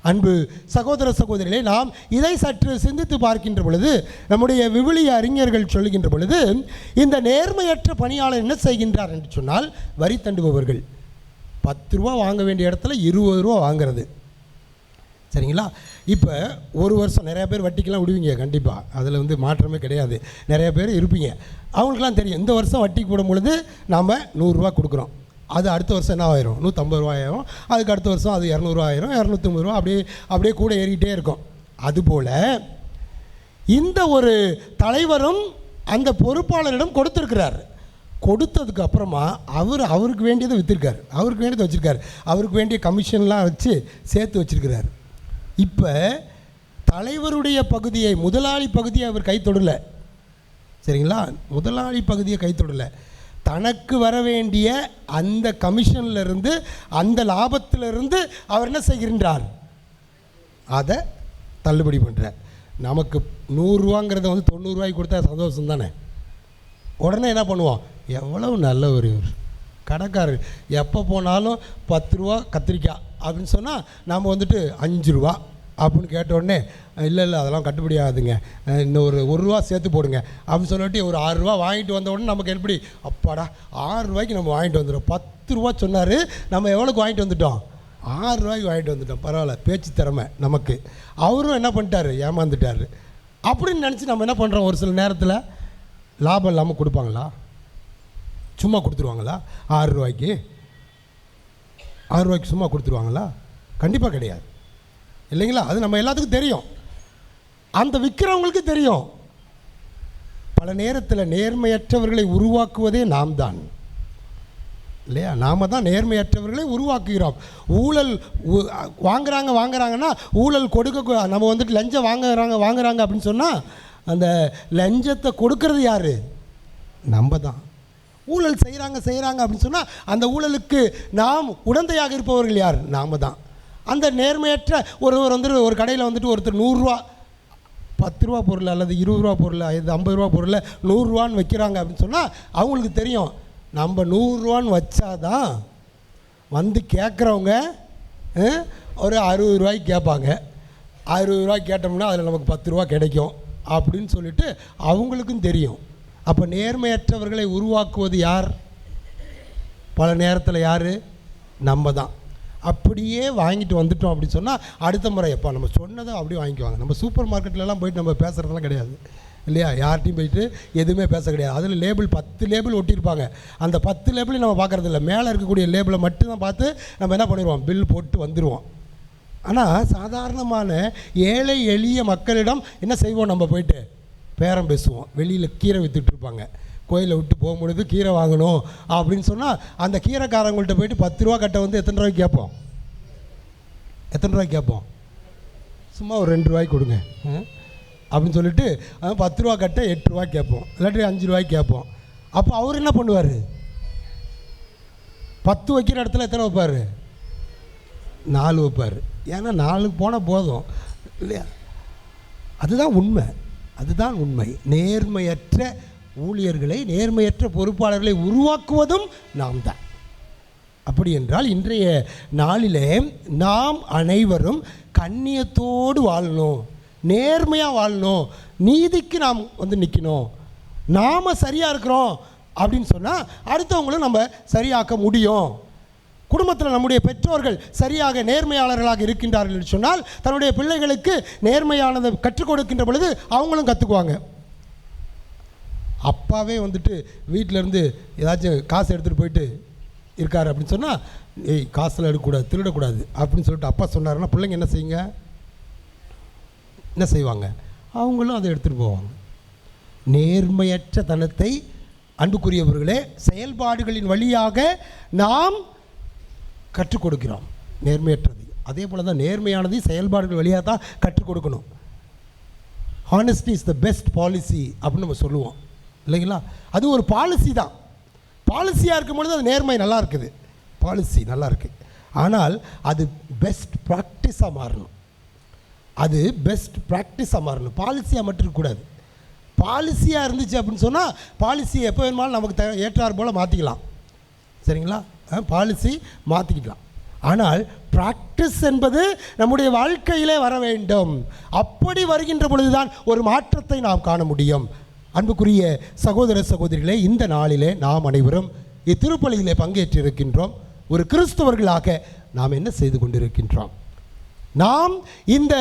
அன்பு சகோதர சகோதரிகளே, நாம் இதை சற்று சிந்தித்து பார்க்கின்ற பொழுது, நம்முடைய விவிலிய அறிஞர்கள் சொல்லுகின்ற பொழுது, இந்த நேர்மையற்ற பணியாளர் என்ன செய்கின்றார் என்று சொன்னால், வரி தண்டுபவர்கள் 10 ரூபா வாங்க வேண்டிய இடத்துல 20 ரூபா வாங்கிறது. சரிங்களா? இப்போ ஒரு வருஷம் நிறையா பேர் வட்டிக்கெலாம் விடுவீங்க, கண்டிப்பாக அதில் வந்து மாற்றமே கிடையாது. நிறைய பேர் இருப்பீங்க, அவங்களுக்குலாம் தெரியும் இந்த வருஷம் வட்டிக்கு போடும் பொழுது நாம் 100 ரூபா கொடுக்குறோம். அது அடுத்த வருஷம் என்ன ஆயிரும்? 150 ரூபா ஆயிரும். அதுக்கு அடுத்த வருஷம் அது 200 ரூபா ஆயிரும், 250 ரூபா, அப்படியே கூட ஏறிக்கிட்டே இருக்கும். அதுபோல் இந்த ஒரு தலைவரும் அந்த பொறுப்பாளரிடம் கொடுத்துருக்கிறார். கொடுத்ததுக்கு அப்புறமா அவருக்கு வேண்டியதை விற்றுருக்கார், அவருக்கு வேண்டியதை வச்சுருக்கார், அவருக்கு வேண்டிய கமிஷன்லாம் வச்சு சேர்த்து வச்சுருக்கிறார். இப்போ தலைவருடைய பகுதியை, முதலாளி பகுதியை அவர் கை தொடலை. சரிங்களா? முதலாளி பகுதியை கை தொடலை. தனக்கு வர வேண்டிய அந்த கமிஷன்லேருந்து, அந்த லாபத்திலிருந்து அவர் என்ன செய்கின்றார்? அதை தள்ளுபடி பண்ணுறார். நமக்கு 100 ரூபாங்கிறத வந்து 90 ரூபாய்க்கு கொடுத்தா சந்தோஷம் தானே? உடனே என்ன பண்ணுவோம்? எவ்வளவு நல்ல ஒரு கடைக்காரர், எப்போ போனாலும் 10 ரூபா கத்திரிக்காய் அப்படின்னு சொன்னால் நம்ம வந்துட்டு 5 ரூபா அப்படின்னு கேட்ட உடனே, இல்லை அதெல்லாம் கட்டுப்படி ஆகுதுங்க, இன்னும் ஒரு ரூபா சேர்த்து போடுங்க அப்படின்னு சொல்லிட்டு ஒரு 6 ரூபா வாங்கிட்டு வந்த உடனே நமக்கு எப்படி, அப்பாடா 6 ரூபாய்க்கு நம்ம வாங்கிட்டு வந்துடும். 10 ரூபா சொன்னார், நம்ம எவ்வளோக்கு வாங்கிட்டு வந்துட்டோம்? 6 ரூபாய்க்கு வாங்கிட்டு வந்துட்டோம். பரவாயில்ல, பேச்சு திறமை நமக்கு. அவரும் என்ன பண்ணிட்டார்? ஏமாந்துட்டார். அப்படின்னு நினச்சி நம்ம என்ன பண்ணுறோம்? ஒரு சில நேரத்தில் லாபம் இல்லாமல் கொடுப்பாங்களா? சும்மா கொடுத்துருவாங்களா? 6 ரூபாய்க்கு சும்மா கொடுத்துருவாங்களா? கண்டிப்பாக கிடையாது, இல்லைங்களா? அது நம்ம எல்லாத்துக்கும் தெரியும், அந்த விற்கிறவங்களுக்கு தெரியும். பல நேரத்தில் நேர்மையற்றவர்களை உருவாக்குவதே நாம் தான், இல்லையா? நாம் தான் நேர்மையற்றவர்களை உருவாக்குகிறோம். ஊழல் வாங்குறாங்கன்னா ஊழல் கொடுக்க, நம்ம வந்துட்டு லஞ்சம் வாங்குறாங்க அப்படின்னு சொன்னால் அந்த லஞ்சத்தை கொடுக்கறது யார்? நம்ம தான். ஊழல் செய்கிறாங்க அப்படின்னு சொன்னால் அந்த ஊழலுக்கு நாம் உடந்தையாக இருப்பவர்கள் யார்? நாம் தான். அந்த நேர்மையற்ற ஒருவர் வந்துட்டு ஒரு கடையில் வந்துட்டு ஒருத்தர் 100 ரூபா, 10 ரூபா பொருள் அல்லது 20 ரூபா பொருள், 50 ரூபா பொருள் 100 ரூபான்னு வைக்கிறாங்க அப்படின்னு சொன்னால் அவங்களுக்கு தெரியும், நம்ம 100 ரூபான்னு வச்சாதான் வந்து கேட்குறவங்க ஒரு 60 ரூபாய்க்கு கேட்பாங்க. 60 ரூபாய்க்கு கேட்டோம்னா அதில் நமக்கு 10 ரூபா கிடைக்கும் அப்படின்னு சொல்லிட்டு அவங்களுக்கும் தெரியும். அப்போ நேர்மையற்றவர்களை உருவாக்குவது யார்? பல நேரத்தில் யார்? நம்ம தான். அப்படியே வாங்கிட்டு வந்துட்டோம் அப்படின்னு சொன்னால் அடுத்த முறை எப்போ நம்ம சொன்னதை அப்படியே வாங்கிக்குவாங்க. நம்ம சூப்பர் மார்க்கெட்லலாம் போயிட்டு நம்ம பேசுகிறதெல்லாம் கிடையாது, இல்லையா? யார்ட்டையும் போயிட்டு எதுவுமே பேச கிடையாது. அதில் லேபிள் 10 லேபிள் ஒட்டியிருப்பாங்க. அந்த 10 லேபிளையும் நம்ம பார்க்குறது இல்லை, மேலே இருக்கக்கூடிய லேபிளை மட்டும்தான் பார்த்து நம்ம என்ன பண்ணிடுவோம்? பில் போட்டு வந்துடுவோம். ஆனால் சாதாரணமான ஏழை எளிய மக்களிடம் என்ன செய்வோம்? நம்ம போயிட்டு பேரம் பேசுவோம். வெளியில் கீரை விற்றுட்ருப்பாங்க, கோயிலை விட்டு போகும்பொழுது கீரை வாங்கணும் அப்படின்னு சொன்னால் அந்த கீரைக்காரங்கள்ட்ட போயிட்டு 10 ரூபா கட்டை வந்து எத்தனை ரூபாய்க்கு கேட்போம்? எத்தனை ரூபாய்க்கு கேட்போம்? சும்மா ஒரு 2 ரூபாய்க்கு கொடுங்க அப்படின்னு சொல்லிட்டு 10 ரூபா கட்டை 8 ரூபாய்க்கு கேட்போம், இல்லாட்டி 5 ரூபாய்க்கு கேட்போம். அப்போ அவர் என்ன பண்ணுவார்? 10 வைக்கிற இடத்துல எத்தனை வைப்பார்? 4 வைப்பார். ஏன்னா 4 போனால் போதும், இல்லையா? அதுதான் உண்மை, அதுதான் உண்மை. நேர்மையற்ற ஊழியர்களை, நேர்மையற்ற பொறுப்பாளர்களை உருவாக்குவதும் நாம் தான். அப்படி என்றால் இன்றைய நாளிலே நாம் அனைவரும் கண்ணியத்தோடு வாழணும், நேர்மையாக வாழணும், நீதிக்கு நாம் வந்து நிற்கணும். நாம் சரியாக இருக்கிறோம் அப்படின்னு சொன்னால் அடுத்தவங்களும் நம்ம சரியாக்க முடியும். குடும்பத்தில் நம்முடைய பெற்றோர்கள் சரியாக நேர்மையாளர்களாக இருக்கின்றார்கள் என்று சொன்னால் தன்னுடைய பிள்ளைகளுக்கு நேர்மையானதை கற்றுக் கொடுக்கின்ற பொழுது அவங்களும் கற்றுக்குவாங்க. அப்பாவே வந்துட்டு வீட்டிலேருந்து ஏதாச்சும் காசு எடுத்துகிட்டு போயிட்டு இருக்கார் அப்படின்னு சொன்னால், ஏய் காசில் எடுக்கக்கூடாது, திருடக்கூடாது அப்படின்னு சொல்லிட்டு அப்பா சொன்னாருன்னா பிள்ளைங்க என்ன செய்யுங்க? என்ன செய்வாங்க? அவங்களும் அதை எடுத்துகிட்டு போவாங்க. நேர்மையற்ற தனத்தை அன்புக்குரியவர்களே செயல்பாடுகளின் வழியாக நாம் கற்றுக் கொடுக்கிறோம். நேர்மையற்றது அதே போல் தான், நேர்மையானது செயல்பாடுகள் வழியாக தான் கற்றுக் கொடுக்கணும். Honesty is the best policy அப்படின்னு நம்ம சொல்லுவோம், இல்லைங்களா? அது ஒரு பாலிசி தான். பாலிசியாக இருக்கும் பொழுது அது நேர்மை நல்லா இருக்குது, பாலிசி நல்லா இருக்குது. ஆனால் அது பெஸ்ட் ப்ராக்டிஸாக மாறணும். அது பெஸ்ட் ப்ராக்டிஸாக மாறணும், பாலிசியாக மட்டும் இருக்கக்கூடாது. பாலிசியாக இருந்துச்சு அப்படின்னு சொன்னால் பாலிசி எப்போ வேணுமாலும் நமக்கு ஏற்றார் போல் மாற்றிக்கலாம். சரிங்களா? பாலிசி மாற்றிக்கலாம். ஆனால் ப்ராக்டிஸ் என்பது நம்முடைய வாழ்க்கையிலே வர வேண்டும். அப்படி வருகின்ற பொழுதுதான் ஒரு மாற்றத்தை நாம் காண முடியும். அன்புக்குரிய சகோதர சகோதரிகளே, இந்த நாளிலே நாம் அனைவரும் இத்திருப்பலியிலே பங்கேற்றிருக்கின்றோம். ஒரு கிறிஸ்தவர்களாக நாம் என்ன செய்து கொண்டிருக்கின்றோம்? நாம் இந்த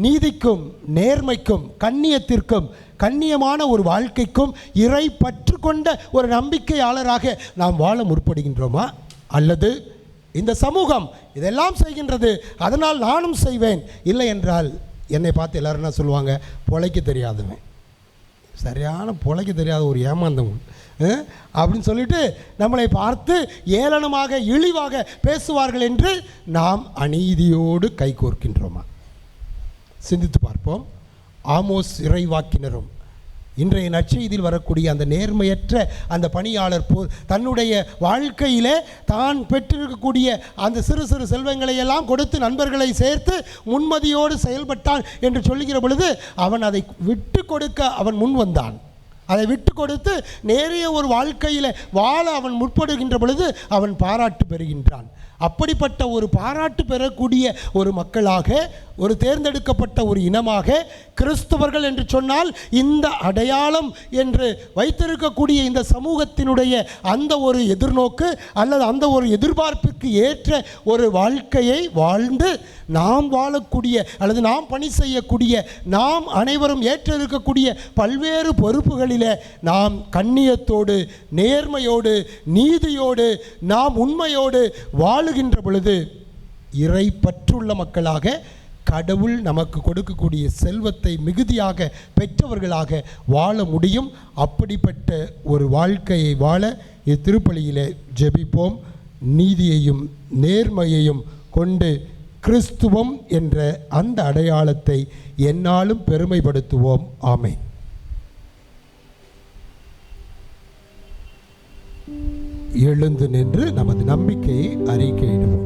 நீதிக்கும் நேர்மைக்கும் கண்ணியத்திற்கும் கண்ணியமான ஒரு வாழ்க்கைக்கும் இறை பற்று கொண்ட ஒரு நம்பிக்கையாளராக நாம் வாழ முற்படுகின்றோமா? அல்லது இந்த சமூகம் இதெல்லாம் செய்கின்றது, அதனால் நானும் செய்வேன், இல்லை என்றால் என்னை பார்த்து எல்லோரும் என்ன சொல்லுவாங்க? பொழைக்க தெரியாதவன், சரியான பொழைக்க தெரியாத ஒரு ஏமாந்தவன் அப்படின்னு சொல்லிட்டு நம்மளை பார்த்து ஏளனமாக இழிவாக பேசுவார்கள் என்று நாம் அநீதியோடு கைகோர்க்கின்றோமா? சிந்தித்து பார்ப்போம். ஆமோஸ் இறைவாக்கினரும் இன்றைய நற்செய்தியில் வரக்கூடிய அந்த நேர்மையற்ற அந்த பணியாளர் தன்னுடைய வாழ்க்கையிலே தான் பெற்றிருக்கக்கூடிய அந்த சிறு சிறு செல்வங்களை எல்லாம் கொடுத்து நண்பர்களை சேர்த்து முன்மதியோடு செயல்பட்டான் என்று சொல்லுகிற பொழுது அவன் அதை விட்டு கொடுக்க அவன் முன் வந்தான். அதை விட்டு கொடுத்து நேரிய ஒரு வாழ்க்கையில் வாழ அவன் முற்படுகின்ற பொழுது அவன் பாராட்டு பெறுகின்றான். அப்படிப்பட்ட ஒரு பாராட்டு பெறக்கூடிய ஒரு மக்களாக, ஒரு தேர்ந்தெடுக்கப்பட்ட ஒரு இனமாக கிறிஸ்தவர்கள் என்று சொன்னால் இந்த அடையாளம் என்று வைத்திருக்கக்கூடிய இந்த சமூகத்தினுடைய அந்த ஒரு எதிர்நோக்கு அல்லது அந்த ஒரு எதிர்பார்ப்புக்கு ஏற்ற ஒரு வாழ்க்கையை வாழ்ந்து நாம் வாழக்கூடிய அல்லது நாம் பணி செய்யக்கூடிய நாம் அனைவரும் ஏற்றிருக்கக்கூடிய பல்வேறு பொறுப்புகளில் நாம் கண்ணியத்தோடு நேர்மையோடு நீதியோடு நாம் உண்மையோடு வாழுகின்ற பொழுது இறை பற்றுள்ள மக்களாக கடவுள் நமக்கு கொடுக்கக்கூடிய செல்வத்தை மிகுதியாக பெற்றவர்களாக வாழ முடியும். அப்படிப்பட்ட ஒரு வாழ்க்கையை வாழ இத்திருப்பலியிலே ஜெபிப்போம். நீதியையும் நேர்மையையும் கொண்டு கிறிஸ்துவம் என்ற அந்த அடையாளத்தை எந்நாளும் பெருமைப்படுத்துவோம். ஆமென். எழுந்து நின்று நமது நம்பிக்கையை அறிக்கையிடுவோம்.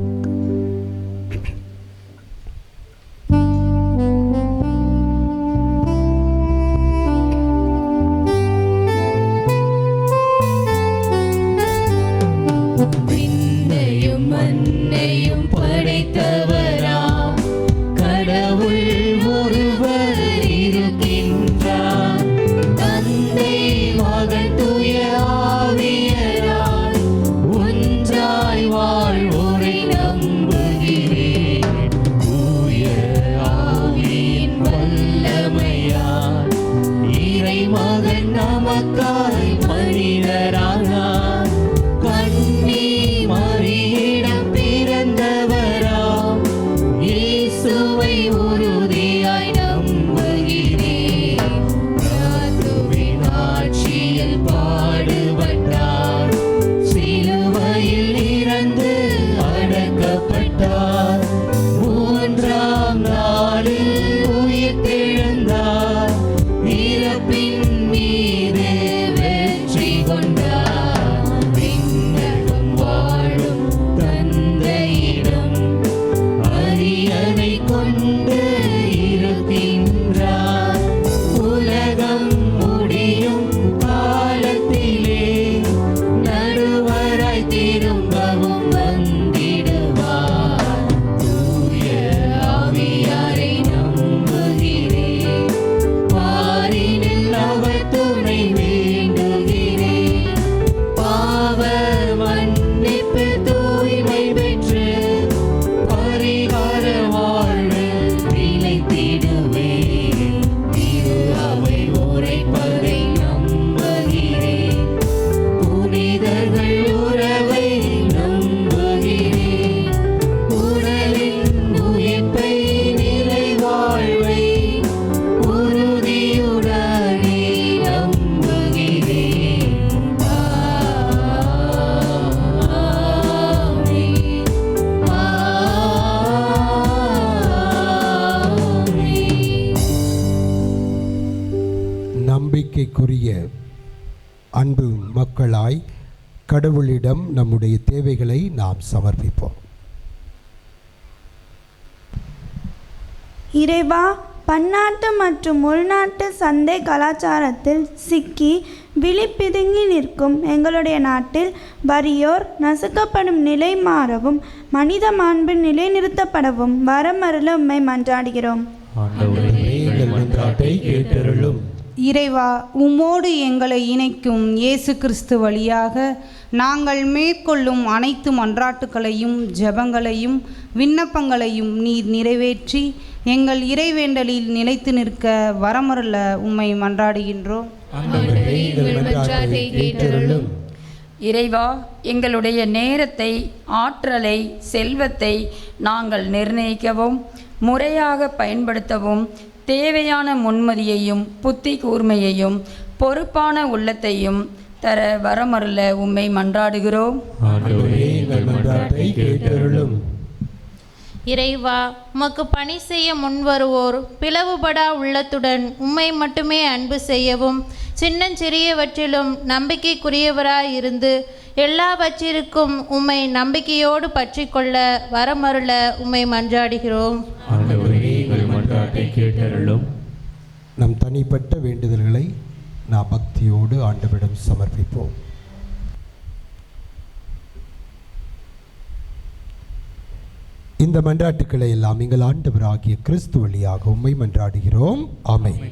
விண்ணையும் மண்ணையும் படைத்தவராம் கடவுள் ஒருவர் இருக்கின்றார். தந்தை மகன் தூய ஆவியரால் ஒன்றாய் வாழ்வோரை நம்புகிறேன். தூய ஆவியின் வல்லமையால் இறை மகன் நமக்காய் மனிதரானார். கன்னி மரியிடம் பிறந்தவராம் இயேசுவை உறுதியாய் நம்புகிறேன். கிறிஸ்துவின் ஆட்சியில் பாடுபட்டார், சிலுவையில் இறந்து அடக்கப்பட்டார், மூன்றாம் நாளில் உயிர்த்தெழுந்தார், இறப்பின் மீது வெற்றி கொண்டார். விண்ணகம் வாழும் தந்தையிடம் அரியணை கொண்டு இருக்கின்றார். உலகம் முடியும் காலத்திலே நடுவராய் திரும்பவும் வந்திடுவார். தூய ஆவியாரை நம்புகிறேன், பாரினில் அவர் துணை வேண்டுகிறேன். பாவ மன்னிப்பு தூய்மை பெற்று பரிகார வாழ்வு நிலைத்திடுவேன். திரு அவை உரைப்பதை நம்புகிறேன், புனிதர்கள் உறவை நம்புகிறேன். உடலின் உயிர்ப்பை நிலை வாழ்வை உறுதியுடனே நம்புகிறேன். ஆமென். ஆமென். நம்பிக்கைக்குரிய அன்பு மக்களாய் கடவுளிடம் நம்முடைய தேவைகளை நாம் சமர்ப்பிப்போம். இறைவா, பன்னாட்டு மற்றும் உள்நாட்டு சந்தை கலாச்சாரத்தில் சிக்கி விழிப்பிதுங்கி நிற்கும் எங்களுடைய நாட்டில் வறியோர் நசுக்கப்படும் நிலை மாறவும் மனித மாண்பு நிலைநிறுத்தப்படவும் வரமருள உம்மை மன்றாடுகிறோம். இறைவா, உம்மோடு எங்களை இணைக்கும் இயேசு கிறிஸ்து வழியாக நாங்கள் மேற்கொள்ளும் அனைத்து மன்றாட்டுக்களையும் ஜெபங்களையும் விண்ணப்பங்களையும் நீர் நிறைவேற்றி எங்கள் இறைவேண்டலில் நிலைத்து நிற்க வரமருள உம்மை மன்றாடுகின்றோம். இறைவா, எங்களுடைய நேரத்தை, ஆற்றலை, செல்வத்தை நாங்கள் நிர்ணயிக்கவும் முறையாக பயன்படுத்தவும் தேவையான முன்மதியையும் புத்தி கூர்மையையும் பொறுப்பான உள்ளத்தையும் தர வரமருள உம்மை மன்றாடுகிறோம். இறைவா, உமக்கு பணி செய்ய முன்வருவோர் பிளவுபடா உள்ளத்துடன் உம்மை மட்டுமே அன்பு செய்யவும் சின்னஞ்சிறியவற்றிலும் நம்பிக்கைக்குரியவராய் இருந்து எல்லாவற்றிற்கும் உம்மை நம்பிக்கையோடு பற்றி கொள்ள வரமருள உம்மை மன்றாடுகிறோம். நம் தனிப்பட்ட வேண்டுதல்களை நாம் பக்தியோடு ஆண்டவரிடம் சமர்ப்பிப்போம். இந்த மன்றாட்டுக்களை எல்லாம் எங்கள் ஆண்டவராகிய கிறிஸ்து வழியாக உம்மை மன்றாடுகிறோம். ஆமென்.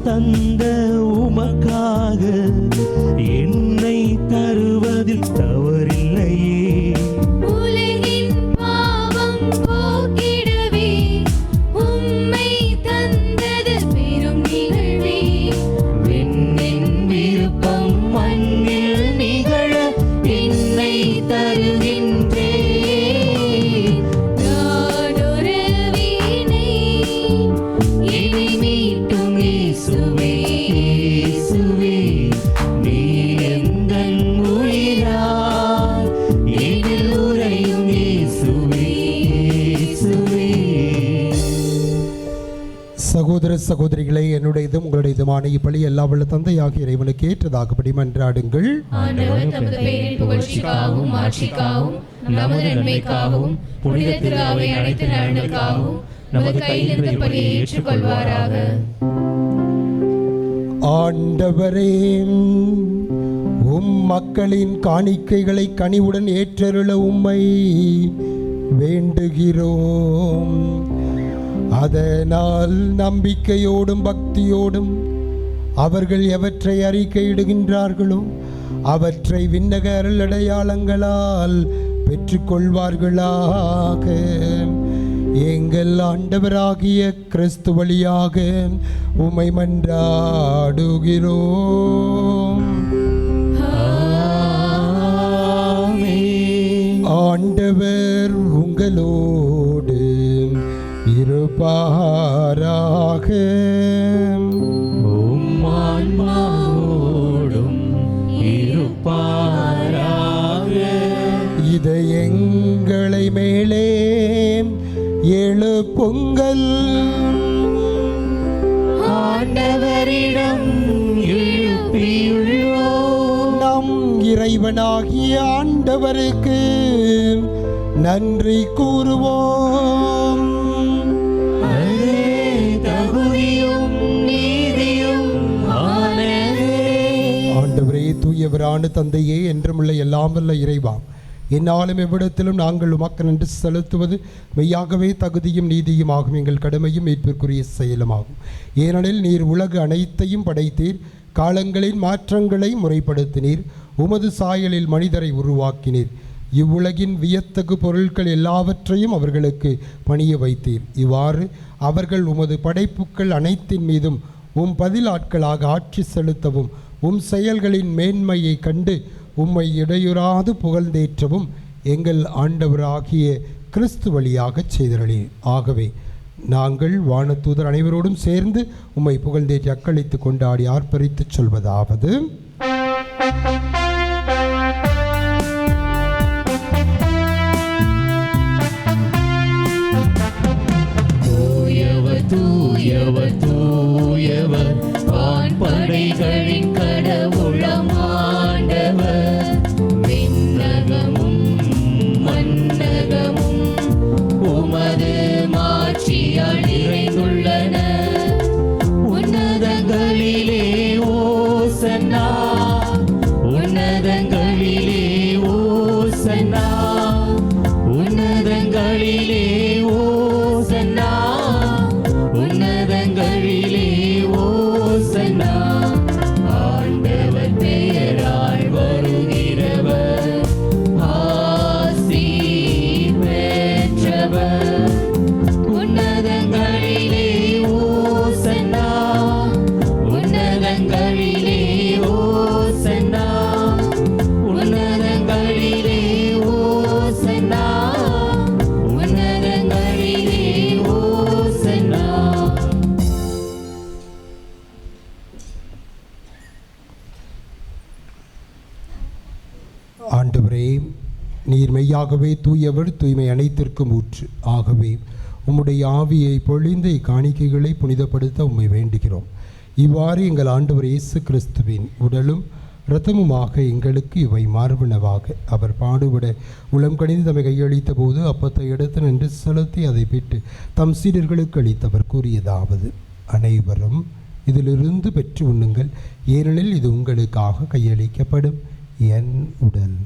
தந்த உமக்காக என்னை தருவதில் தவறில்லையே. உலகின் பாவம் போக்கிடவே உம்மை தந்தது பெரும் நிகழ்வே. விண்ணின் விருப்பம் மண்ணில் நிகழ என்னை தருகின்றேன். நாடொரு வீணை என்னை மீட்டும் இயேசுவே, இயேசுவே, நீர் பலிகளை என்னுடையதும் உங்களுடையதுமான இப்பலி எல்லா வல்ல தந்தையாகிய இறைவனுக்கு ஏற்றதாகபடி மன்றாடுங்கள். ஆண்டவர் தமது பெயரின் புகழ்ச்சிக்காகவும் ஆட்சிக்காகவும் நமது நன்மைக்காகவும் புனித திரு அவை அனைத்து நலனுக்காகவும் நமது கையிலிருந்த பலியை ஏற்றுக்கொள்வாராக. ஆண்டவரே, உம் மக்களின் காணிக்கைகளை கனிவுடன் ஏற்றருள உம்மை வேண்டுகிறோம். அதனால் நம்பிக்கையோடும் பக்தியோடும் அவர்கள் எவற்றை அறிக்கையிடுகின்றார்களோ அவற்றை விண்ணக அருள் அடையாளங்களால் பெற்றுக்கொள்வார்களாக. எங்கள் ஆண்டவராகிய கிறிஸ்து வழியாக உம்மை மன்றாடுகிறோம். ஆண்டவர் உங்களோடு இருப்பாராக. உம் ஆன்மாவோடும் இருப்பாராக. இதயங்களை மேலே எழுப்புங்கள், ஆண்டவரிடம் எழுப்பியுள்ளோம். நம் இறைவனாகிய ஆண்டவருக்கு நன்றி கூறுவோம். தகுதியும் நீதியும் ஆனதே. ஆண்டவரே, தூயவரான தந்தையே, என்றுமுள்ள எல்லாம் வல்ல இறைவா, என்னாலும் எவ்விடத்திலும் நாங்கள் உமக்கு நன்றி செலுத்துவது மெய்யாகவே தகுதியும் நீதியுமாகும், எங்கள் கடமையும் மீட்பிற்குரிய செயலுமாகும். ஏனெனில் நீர் உலகு அனைத்தையும் படைத்தீர், காலங்களின் மாற்றங்களை முறைப்படுத்தினீர், உமது சாயலில் மனிதரை உருவாக்கினீர். இவ்வுலகின் வியத்தகு பொருட்கள் எல்லாவற்றையும் அவர்களுக்கு பணிய வைத்தீர். இவ்வாறு அவர்கள் உமது படைப்புக்கள் அனைத்தின் மீதும் உம் பதிலாட்களாக ஆட்சி செலுத்தவும் உம் செயல்களின் மேன்மையை கண்டு உம்மை இடையுறாது புகழ்ந்தேற்றவும் எங்கள் ஆண்டவராகிய கிறிஸ்து வழியாக செய்தருளீர். ஆகவே நாங்கள் வானதூதர் அனைவரோடும் சேர்ந்து உம்மை புகழ்ந்தேற்றி அக்களித்து கொண்டாடி ஆர்ப்பரித்து சொல்வதாவது: தூயவர் தூயவர் தூயவர் வான்படைகளின் கடவுளாம் ஆண்டவர். விண்ணகமும் மண்ணகமும் உமது மாட்சியால் நிறைந்துள்ளன. உன்னதங்களிலே ஓசன்னா, உன்னதங்களிலே ஓசன்னா, உன்னதங்களிலே ஓசன்னா, உன்னதங்களிலே ஓசன்னா. ஆண்டவர் பெயரால் வருகிறவர் ஆசி பெற்றவர். உன்னதங்களிலே ஓசன்னா, உன்னதங்களிலே ஓசன்னா, உன்னதங்களிலே ஓசன்னா, உன்னதங்களிலே ஓசன்னா. ஆண்டவரே, நீர் மெய்யாகவே தூயவர், தூய்மை அனைத்திற்கும் ஊற்று. ஆகவே உம்முடைய ஆவியை பொழிந்த இக்காணிக்கைகளை புனிதப்படுத்த உம்மை வேண்டுகிறோம். இவ்வாறு எங்கள் ஆண்டவர் இயேசு கிறிஸ்துவின் உடலும் இரத்தமுமாக எங்களுக்கு இவை மார்பனவாக. அவர் பாடுபட உளம் கணிந்து தம்மை கையளித்த போது அப்பத்தை எடுத்து நின்று செலுத்தி அதை பெற்று தம் சீடர்களுக்கு அளித்தவர் கூறியதாவது: அனைவரும் இதிலிருந்து பெற்று உண்ணுங்கள், ஏனெனில் இது உங்களுக்காக கையளிக்கப்படும் என் உடல்.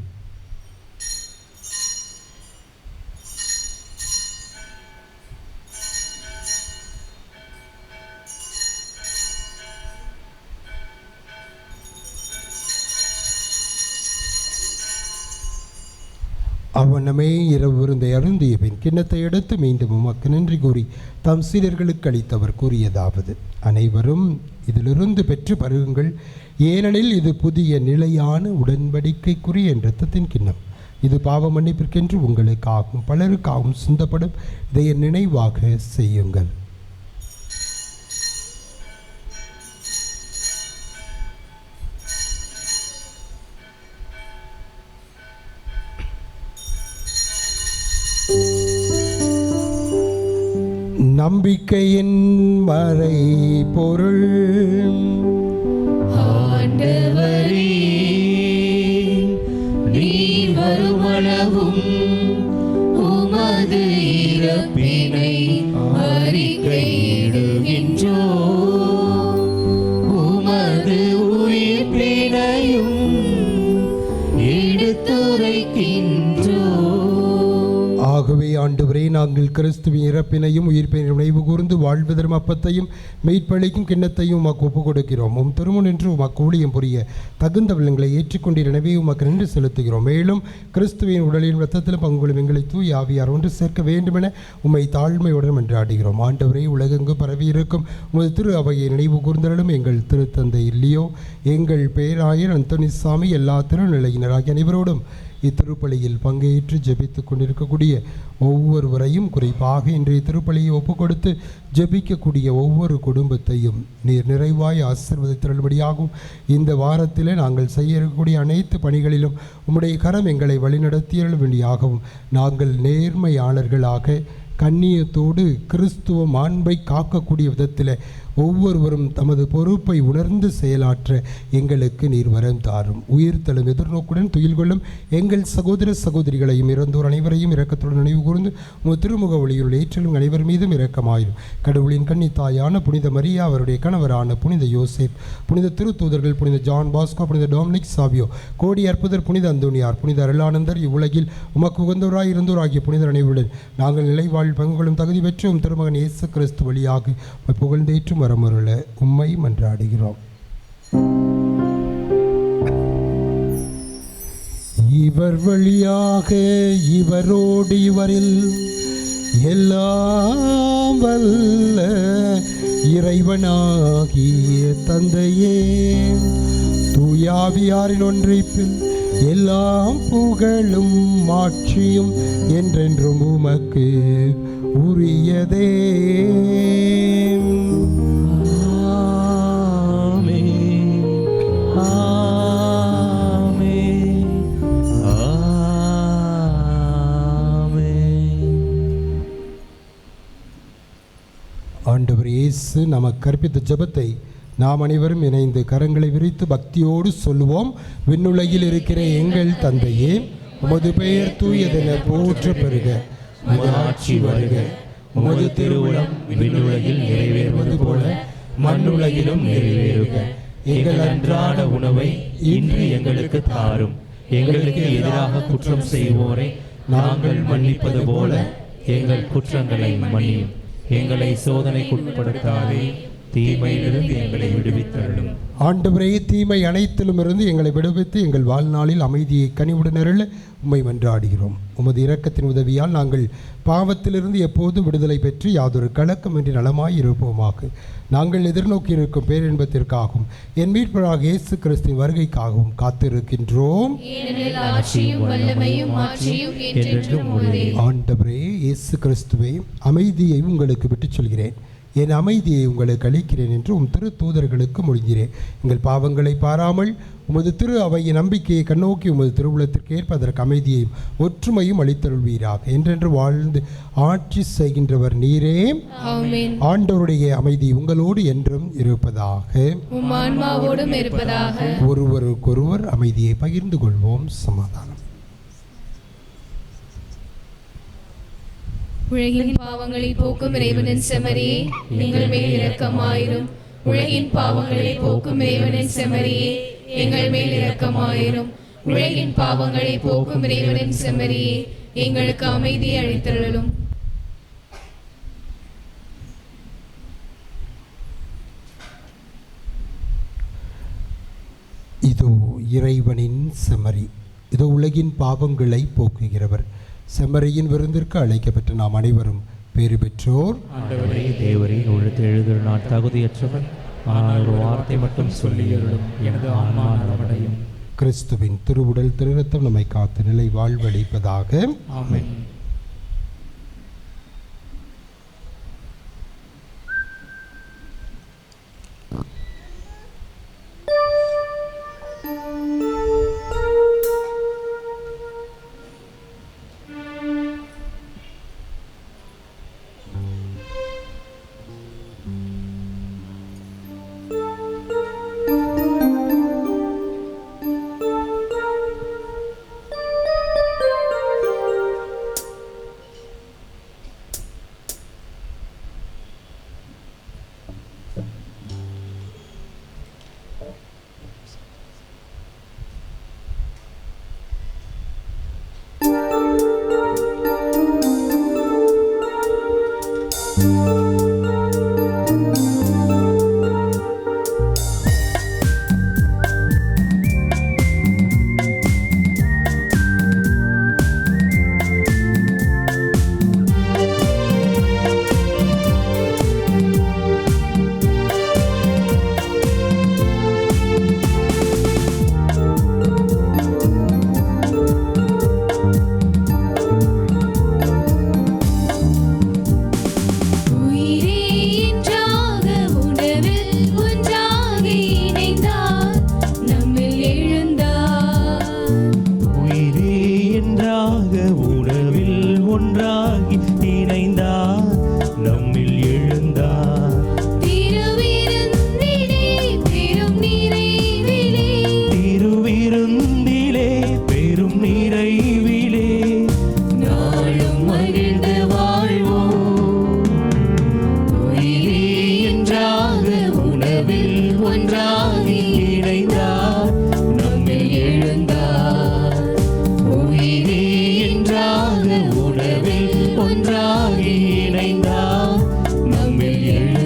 அவனமே இரவு விருந்தை அருந்திய பின் கிண்ணத்தை எடுத்து மீண்டும் உமக்கு நன்றி கூறி தம் சீடர்களுக்கு அளித்தவர் கூறியதாவது: அனைவரும் இதிலிருந்து பெற்று பருகுங்கள், ஏனெனில் இது புதிய நிலையான உடன்படிக்கைக்குரிய என் இரத்தத்தின் கிண்ணம். இது பாவ மன்னிப்பிற்கென்று உங்களுக்காகவும் பலருக்காகவும் சிந்தப்படும். இதை என் நினைவாக செய்யுங்கள். நம்பிக்கையின் மறை பொருள். ஆண்டவரே, நீர் வருமளவும் உமது இறப்பினை அறிக்கையிடுகின்றோம், உமது உயிர்ப்பினையும் எடுத்துரைக்கின்றோம். ஆகவே ஆண்டவரே, நாங்கள் கிறிஸ்துவின் இறப்பினையும் உயிர்ப்பினையும் நினைவு கூர்ந்து வாழ்வதரும் அப்பத்தையும் மெய்ப்பளிக்கும் கிண்ணத்தையும் உமக்கு ஒப்புக் கொடுக்கிறோம். உம் திருமுன் நின்று உமக்கு ஊழியம் புரிய தகுந்த விலங்களை ஏற்றுக்கொண்டீர். எனவே உமக்கு நின்று செலுத்துகிறோம். மேலும் கிறிஸ்துவின் உடலின் இரத்தத்திலும் பங்குகளும் எங்களை தூய் ஆவியார் ஒன்று சேர்க்க வேண்டுமென உம்மை தாழ்மையுடன் மன்றாடுகிறோம். ஆண்டவரே, உலகெங்கு பரவி இருக்கும் உமது திரு அவையை நினைவு கூர்ந்தலும் எங்கள் திருத்தந்தை இல்லையோ, எங்கள் பேராயர் அந்தோனிசாமி, எல்லா திருநிலையினராகிய அனைவரோடும் இத்திருப்பலியில் பங்கேற்று ஜெபித்துக் கொண்டிருக்கக்கூடிய ஒவ்வொருவரையும், குறிப்பாக இன்றைய திருப்பலியை ஒப்புக் கொடுத்து ஜெபிக்கக்கூடிய ஒவ்வொரு குடும்பத்தையும் நீர் நிறைவாய் ஆசீர்வதித்தருளும்படியாகவும், இந்த வாரத்தில் நாங்கள் செய்ய இருக்கக்கூடிய அனைத்து பணிகளிலும் உம்முடைய கரம் எங்களை வழிநடத்தியருளும்படியாகவும், நாங்கள் நேர்மையாளர்களாக கண்ணியத்தோடு கிறிஸ்துவ மாண்பை காக்கக்கூடிய விதத்தில் ஒவ்வொருவரும் தமது பொறுப்பை உணர்ந்து செயலாற்ற எங்களுக்கு நீர் வரம் தாரும். உயிர்த்தலும் எதிர்நோக்குடன் துயில் கொள்ளும் எங்கள் சகோதர சகோதரிகளையும் இறந்தோர் அனைவரையும் இரக்கத்துடன் நினைவு கூர்ந்து உங்கள் திருமுக ஒளியுள் ஏற்றலும் அனைவர் மீதும் இரக்கமாயிரும். கடவுளின் கன்னித்தாயான புனித மரியா, அவருடைய கணவரான புனித யோசேப், புனித திருத்தூதர்கள் புனித ஜான் பாஸ்கோ, புனித டொமினிக் சாவியோ, கோடி அற்புதர் புனித அந்தோனியார், புனித அருளானந்தர், இவ்வுலகில் உமக்கு உகந்தவராய் இருந்தோர் ஆகிய புனிதர் அனைவருடன் நாங்கள் நிலைவாழ் பங்குகளும் தகுதி பெற்று உம் திருமகன் இயேசு கிறிஸ்து வழியாக புகழ்ந்தேற்றும் வரமருள உம்மை மன்றாடுகிறோம். இவர் வழியாக இவரோடு இவரில் எல்லாம் வல்ல இறைவனாகிய தந்தையே, தூயாவியாரின் ஒன்றிப்பில் எல்லாம் புகழும் மாட்சியும் என்றென்றும் உமக்கு உரியதே. ஆண்டவர் இயேசு நமக்கு கற்பித்த ஜெபத்தை நாம் அனைவரும் இணைந்து கரங்களை விரித்து பக்தியோடு சொல்லுவோம். விண்ணுலகில் இருக்கிற எங்கள் தந்தையே, உமது பெயர் தூயதென போற்ற பெறுக, உமது ஆட்சி வருக, உமது திருவுளம் விண்ணுலகில் நிறைவேறுவது போல மண்ணுலகிலும் நிறைவேறுக. எங்கள் அன்றாட உணவை இன்று எங்களுக்கு தாரும். எங்களுக்கு எதிராக குற்றம் செய்வோரை நாங்கள் மன்னிப்பது போல எங்கள் குற்றங்களை மன்னியும். எங்களை சோதனைக்குட்படுத்தாதே, தீமையிலிருந்து எங்களை விடுவித்தருளும். ஆண்டவரே, தீமை அனைத்திலும் இருந்து எங்களை விடுவித்து எங்கள் வாழ்நாளில் அமைதியை கனிவுடன் அருள உம்மை மன்றாடுகிறோம். உமது இரக்கத்தின் உதவியால் நாங்கள் பாவத்திலிருந்து எப்போதும் விடுதலை பெற்று யாதொரு கலக்கமின்றி நலமாய் இருப்போமாக. நாங்கள் எதிர்நோக்கி இருக்கும் பேரின்பத்திற்காகவும் என் மீட்பராக இயேசு கிறிஸ்துவின் வருகைக்காகவும் காத்திருக்கின்றோம். ஆண்டவரே இயேசு கிறிஸ்துவே, அமைதியை உங்களுக்கு விட்டுச் சொல்கிறேன், என் அமைதியை உங்களுக்கு அளிக்கிறேன் என்று உம் திரு தூதர்களுக்கு மொழிகிறேன். எங்கள் பாவங்களை பாராமல் உமது திரு அவையின் நம்பிக்கையை கண்ணோக்கி உமது திருவுளத்திற்கு ஏற்ப அதற்கு அமைதியையும் ஒற்றுமையும் அளித்தருள்வீராக. என்றென்று வாழ்ந்து ஆட்சி செய்கின்றவர் நீரே. ஆண்டவருடைய அமைதி உங்களோடு என்றும் இருப்பதாக, ஒருவருக்கொருவர் அமைதியை பகிர்ந்து கொள்வோம். சமாதானம். உலகின் பாவங்களை போக்கும் இறைவனின் செமரியே, எங்கள் மேல் இரக்கமாயிரும். உலகின் பாவங்களை போக்கும் இறைவனின் செமரியே, எங்கள் மேல் இரக்கமாயிரும். உலகின் பாவங்களை போக்கும் இறைவனின் செமரியே, எங்களுக்கு அமைதியை அளித்தருளும். இதோ இறைவனின் செமரி, இதோ உலகின் பாவங்களை போக்குகிறவர். செம்மறியின் விருந்திற்கு அழைக்கப்பட்ட நாம் அனைவரும் பேறு பெற்றோர். ஆண்டவரே, தேவரே, உழைத்து எழுத நான் தகுதியற்றவன், ஆனால் ஒரு வார்த்தை மட்டும் சொல்லி எழுதும், எனது ஆன்மா நலமடையும். கிறிஸ்துவின் திருவுடல் திருரத்தம் நம்மை காத்து நிலை வாழ்வளிப்பதாக. ஆமென். விருந்திலே பெரும் நிறைவிலே நாளும் மகிழ்ந்து வாழ்வோம். உயிரே என்றாக உணவில் ஒன்றாகி இணைந்தார் நம்மில் எழுந்தார். உயிரே என்றாக உணவில் ஒன்றாகி இணைந்தார் நம்மில் எழுந்தார்.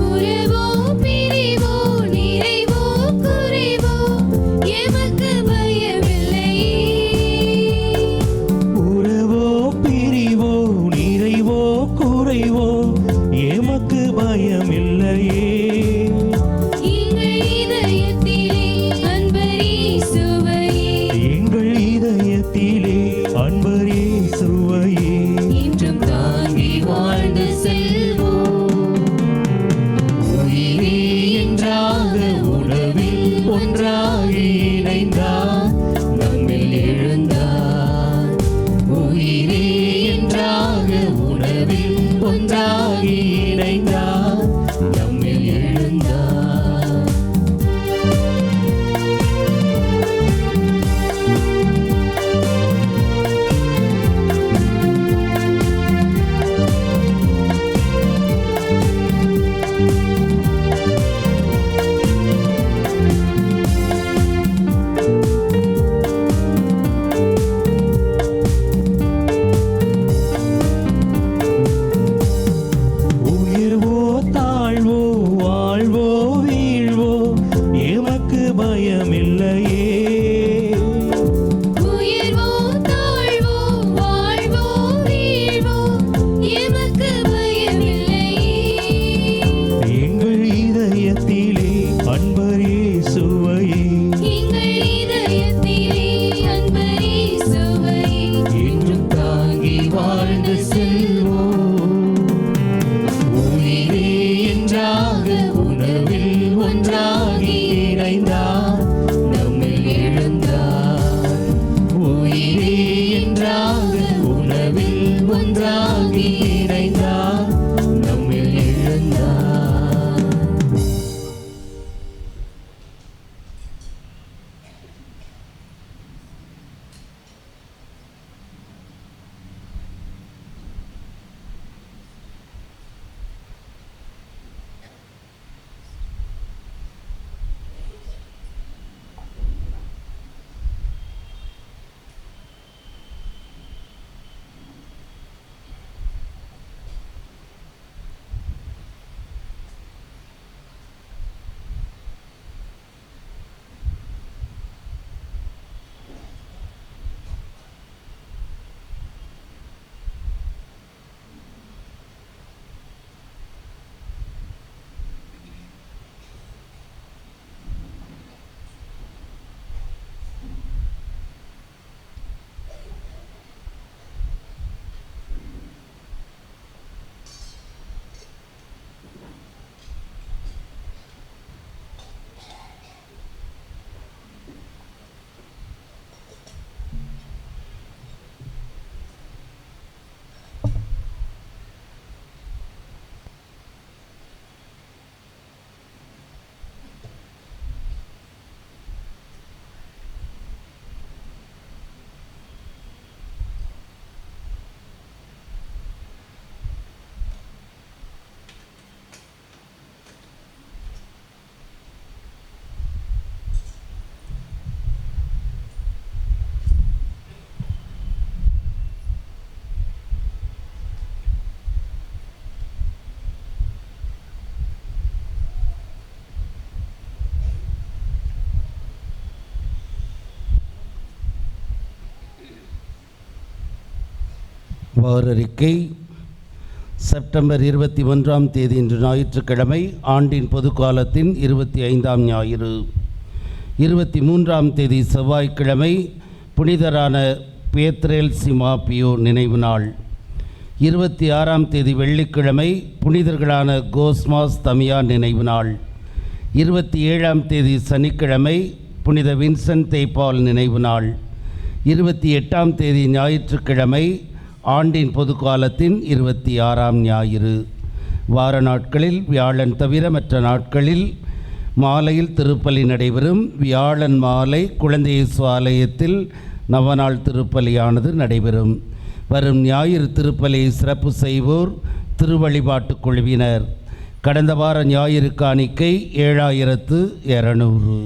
உறவோ பிரிவோ நிறைவோ குறைவோ எமக்கு பயமில்லையே. உறவோ பிரிவோ நிறைவோ குறைவோ எமக்கு பயமில்லையே. எங்கள் இதயத்திலே அன்பரே சுவையே. எங்கள் இதயத்திலே அன்பரே சுவையே. இன்றும் தாங்கி வாழ்ந்து செல்வோம். உயிரே என்றாக உணவில் ஒன்றாகி இணைந்தார் நம்மில் எழுந்தார். உயிரே என்றாக உணவில் ஒன்றாகி இணைந்தார் நம்மில் எழுந்தார். உயர்வோ தாழ்வோ வாழ்வோ வீழ்வோ எமக்கு பயமில்லையே. உயர்வோ தாழ்வோ வாழ்வோ வீழ்வோ எமக்கு பயமில்லையே. எங்கள் இதயத்திலே அன்பரே சுவையே. எங்கள் இதயத்திலே அன்பரே சுவையே. என்றும் தாங்கி வாழ்ந்து செல்வோம். உயிரே என்றாக உணவில் ஒன்றாகி இணைந்தார் நம்மில் எழுந்தார். உயிரே என்றாக உணவில் ஒன்றாகி இணைந்தார் நம்மில் எழுந்தார். வாரறிக்கை செப்டம்பர் 21ஆம் தேதி இன்று ஞாயிற்றுக்கிழமை ஆண்டின் பொதுக்காலத்தின் 25ஆம் ஞாயிறு. 23ஆம் தேதி செவ்வாய்க்கிழமை புனிதரான பேத்ரேல் சிமாபியோ நினைவு நாள். 26ஆம் தேதி வெள்ளிக்கிழமை புனிதர்களான கோஸ்மாஸ் தமியா நினைவு நாள். 27ஆம் தேதி சனிக்கிழமை புனித வின்சென்ட் தேபால் நினைவு நாள். 28ஆம் தேதி ஞாயிற்றுக்கிழமை ஆண்டின் பொதுக்காலத்தின் 26ஆம் ஞாயிறு. வார நாட்களில் வியாழன் தவிர மற்ற நாட்களில் மாலையில் திருப்பலி நடைபெறும். வியாழன் மாலை குழந்தை இயேசு ஆலயத்தில் நவநாள் திருப்பலியானது நடைபெறும். வரும் ஞாயிறு திருப்பலியை சிறப்பு செய்வோர் திருவழிபாட்டு குழுவினர். கடந்த வார ஞாயிறு காணிக்கை 7200.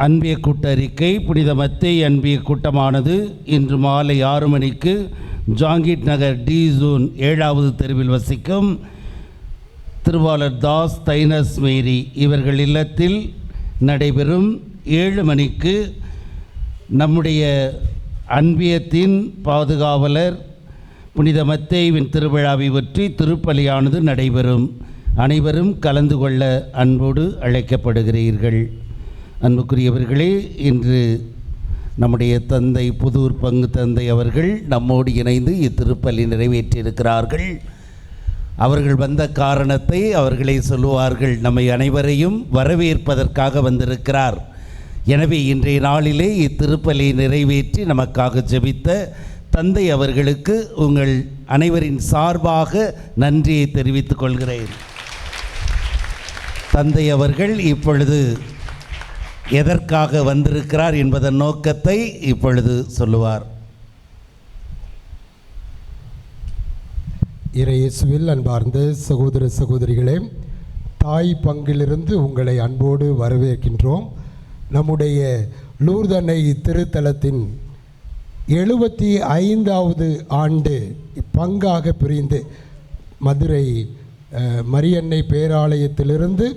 அன்பிய கூட்டறிக்கை. புனித மத்தேயு அன்பிய கூட்டமானது இன்று மாலை 6 மணிக்கு ஜாங்கிட் நகர் டி ஜோன் 7வது தெருவில் வசிக்கும் திருவாளர் தாஸ் தைனஸ் மேரி இவர்கள் இல்லத்தில் நடைபெறும். 7 மணிக்கு நம்முடைய அன்பியத்தின் பாதுகாவலர் புனித மத்தேயுவின் திருவிழாவை ஒற்றி திருப்பலியானது நடைபெறும். அனைவரும் கலந்து கொள்ள அன்போடு அழைக்கப்படுகிறீர்கள். அன்புக்குரியவர்களே, இன்று நம்முடைய தந்தை புதூர் பங்கு தந்தை அவர்கள் நம்மோடு இணைந்து இத்திருப்பலி நிறைவேற்றியிருக்கிறார்கள். அவர்கள் வந்த காரணத்தை அவர்களே சொல்லுவார்கள். நம்மை அனைவரையும் வரவேற்பதற்காக வந்திருக்கிறார். எனவே இன்றைய நாளிலே இத்திருப்பலி நிறைவேற்றி நமக்காக ஜெபித்த தந்தை அவர்களுக்கு உங்கள் அனைவரின் சார்பாக நன்றியை தெரிவித்துக் கொள்கிறேன். தந்தை அவர்கள் இப்பொழுது எதற்காக வந்திருக்கிறார் என்பதன் நோக்கத்தை இப்பொழுது சொல்லுவார். இறையேசுவில் அன்பார்ந்த சகோதர சகோதரிகளே, தாய் பங்கிலிருந்து உங்களை அன்போடு வரவேற்கின்றோம். நம்முடைய லூர்து அன்னை திருத்தலத்தின் 75வது ஆண்டு பங்காக பிரிந்து மதுரை மரியன்னை பேராலயத்திலிருந்து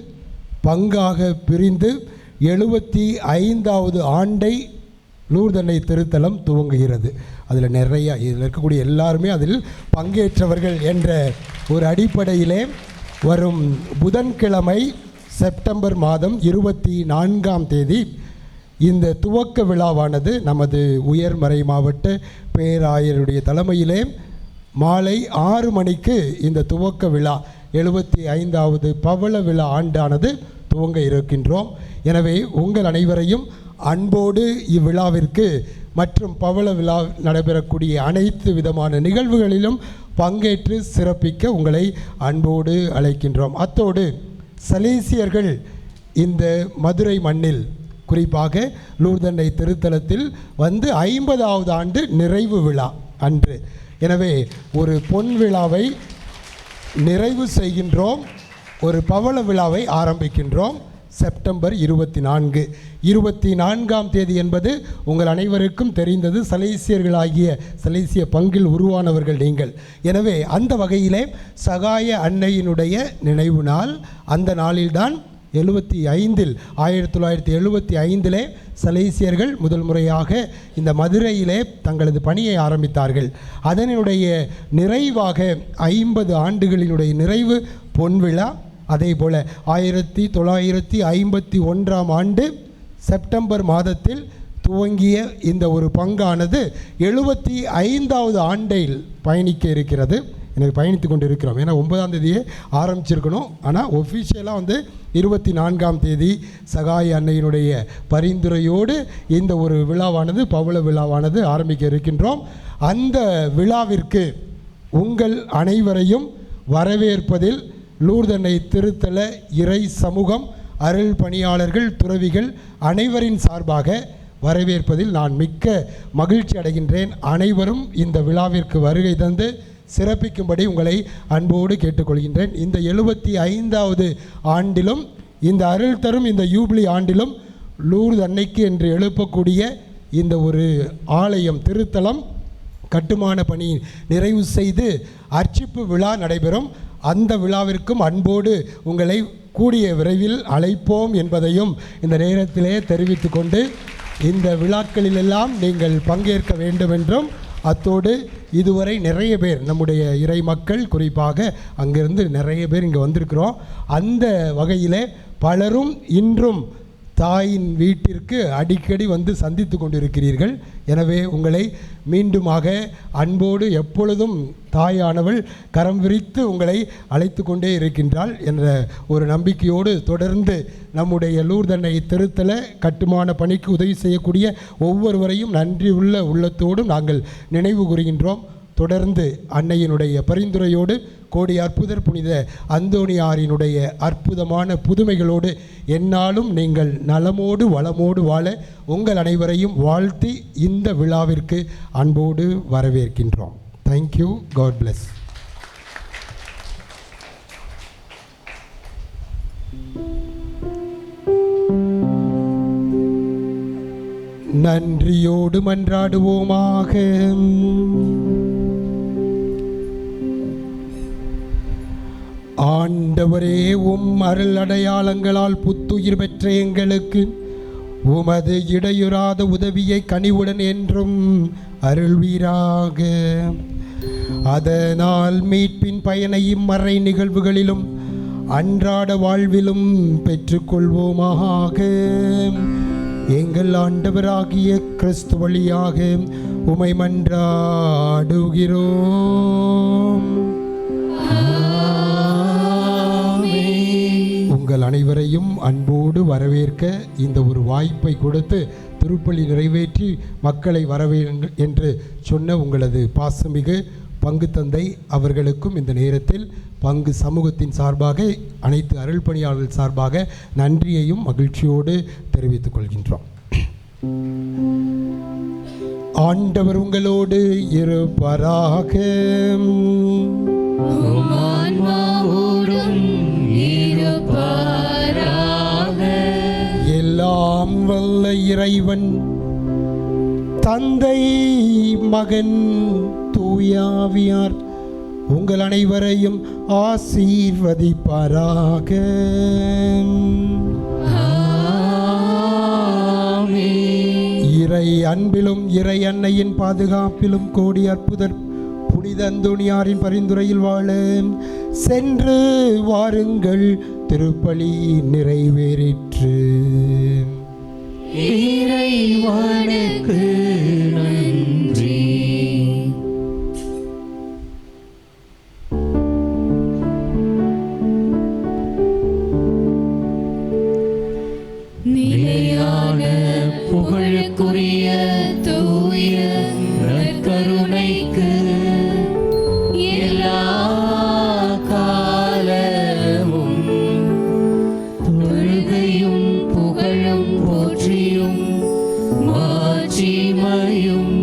பங்காக பிரிந்து 75வது ஆண்டை லூர்து அன்னை திருத்தலம் துவங்குகிறது. அதில் இதில் இருக்கக்கூடிய எல்லாருமே அதில் பங்கேற்றவர்கள் என்ற ஒரு அடிப்படையிலே வரும் புதன்கிழமை செப்டம்பர் மாதம் 24ஆம் தேதி இந்த துவக்க விழாவானது நமது உயர்மறை மாவட்ட பேராயருடைய தலைமையிலே மாலை 6 மணிக்கு இந்த துவக்க விழா 75வது பவள விழா ஆண்டானது துவங்க இருக்கின்றோம். எனவே உங்கள் அனைவரையும் அன்போடு இவ்விழாவிற்கு மற்றும் பவள விழா நடைபெறக்கூடிய அனைத்து விதமான நிகழ்வுகளிலும் பங்கேற்று சிறப்பிக்க உங்களை அன்போடு அழைக்கின்றோம். அத்தோடு சலேசியர்கள் இந்த மதுரை மண்ணில் குறிப்பாக லூர்து அன்னை திருத்தலத்தில் வந்து 50வது ஆண்டு நிறைவு விழா அன்று. எனவே ஒரு பொன் விழாவை நிறைவு செய்கின்றோம், ஒரு பவள விழாவை ஆரம்பிக்கின்றோம். செப்டம்பர் 24ஆம் தேதி என்பது உங்கள் அனைவருக்கும் தெரிந்தது. சலேசியர்களாகிய சலேசிய பங்கில் உருவானவர்கள் நீங்கள். எனவே அந்த வகையிலே சகாய அன்னையினுடைய நினைவு நாள். அந்த நாளில்தான் 1975 சலேசியர்கள் முதல் முறையாக இந்த மதுரையிலே தங்களது பணியை ஆரம்பித்தார்கள். அதனுடைய நிறைவாக 50 ஆண்டுகளினுடைய நிறைவு பொன்விழா. அதே போல் 1951ஆம் ஆண்டு செப்டம்பர் மாதத்தில் துவங்கிய இந்த ஒரு பங்கானது 75வது ஆண்டில் பயணிக்க இருக்கிறது. எனக்கு பயணித்து கொண்டு இருக்கிறோம். ஏன்னா 9ஆம் தேதியே ஆரம்பிச்சிருக்கணும். ஆனால் ஒஃபிஷியலாக வந்து 24ஆம் தேதி சகாய அன்னையினுடைய பரிந்துரையோடு இந்த ஒரு விழாவானது பவள விழாவானது ஆரம்பிக்க இருக்கின்றோம். அந்த விழாவிற்கு உங்கள் அனைவரையும் வரவேற்பதில் லூர்து அன்னை திருத்தல இறை சமூகம், அருள் பணியாளர்கள், துறவிகள் அனைவரின் சார்பாக வரவேற்பதில் நான் மிக்க மகிழ்ச்சி அடைகின்றேன். அனைவரும் இந்த விழாவிற்கு வருகை தந்து சிறப்பிக்கும்படி உங்களை அன்போடு கேட்டுக்கொள்கின்றேன். இந்த 75வது ஆண்டிலும் இந்த அருள் தரும் இந்த யூபிலி ஆண்டிலும் லூர்து அன்னைக்கு என்று எழுப்பக்கூடிய இந்த ஒரு ஆலயம் திருத்தலம் கட்டுமான பணி நிறைவு செய்து அர்ச்சிப்பு விழா நடைபெறும். அந்த விழாவிற்கும் அன்போடு உங்களை கூடிய விரைவில் அழைப்போம் என்பதையும் இந்த நேரத்திலே தெரிவித்து கொண்டு இந்த விழாக்களிலெல்லாம் நீங்கள் பங்கேற்க வேண்டும் என்றும், அத்தோடு இதுவரை நிறைய பேர் நம்முடைய இறை மக்கள் குறிப்பாக அங்கிருந்து நிறைய பேர் இங்கே வந்திருக்கிறோம். அந்த வகையிலே பலரும் இன்றும் தாயின் வீட்டிற்கு அடிக்கடி வந்து சந்தித்து கொண்டிருக்கிறீர்கள். எனவே உங்களை மீண்டுமாக அன்போடு எப்பொழுதும் தாயானவள் கரம் விரித்து உங்களை அழைத்து கொண்டே இருக்கின்றாள் என்ற ஒரு நம்பிக்கையோடு தொடர்ந்து நம்முடைய லூர்தன்னை திருத்தல கட்டுமான பணிக்கு உதவி செய்யக்கூடிய ஒவ்வொருவரையும் நன்றி உள்ள உள்ளத்தோடும் நாங்கள் நினைவு கூறுகின்றோம். தொடர்ந்து அன்னையினுடைய பரிந்துரையோடு கோடி அற்புதர் புனித அந்தோணியாரினுடைய அற்புதமான புதுமைகளோடு எந்நாளும் நீங்கள் நலமோடு வளமோடு வாழ உங்கள் அனைவரையும் வாழ்த்தி இந்த விழாவிற்கு அன்போடு வரவேற்கின்றோம். தேங்க்யூ. God bless. நன்றியோடு மன்றாடுவோமாக. ஆண்டவரே, அருள் அடையாளங்களால் புத்துயிர் பெற்ற எங்களுக்கு உமது இடையுறாத உதவியை கனிவுடன் என்றும் அருள்வீராக. அதனால் மீட்பின் பயனையும் மறை நிகழ்வுகளிலும் அன்றாட வாழ்விலும் பெற்றுக்கொள்வோமாக. எங்கள் ஆண்டவராகிய கிறிஸ்து வழியாக உமை மன்றாடுகிறோம். உங்கள் அனைவரையும் அன்போடு வரவேற்க இந்த ஒரு வாய்ப்பை கொடுத்து திருப்பலி நிறைவேற்றி மக்களை வரவேற்க என்று சொன்ன உங்களது பாசமிகு பங்கு தந்தை அவர்களுக்கும் இந்த நேரத்தில் பங்கு சமூகத்தின் சார்பாக அனைத்து அருள் பணியாளர்கள் சார்பாக நன்றியையும் மகிழ்ச்சியோடு தெரிவித்துக் கொள்கின்றோம். ஆண்டவர் உங்களோடு இருப்பாராக. எல்லாம் வல்ல இறைவன் தந்தை மகன் தூயாவியார் உங்கள் அனைவரையும் ஆசீர்வதிப்பாராக. இறை அன்பிலும் இறை அன்னையின் பாதுகாப்பிலும் கோடி அற்புதர் புனித அந்தோணியாரின் பரிந்துரையில் வாழ சென்று வாருங்கள். திருப்பலி நிறைவேறிற்று. இறைவனுக்கு நன்றி. நிலையான புகழுக்குரிய தூய நற்கருணைக்கு எல்லா காலமும் தொழுகையும் புகழும் போற்றியும் மாட்சிமையும்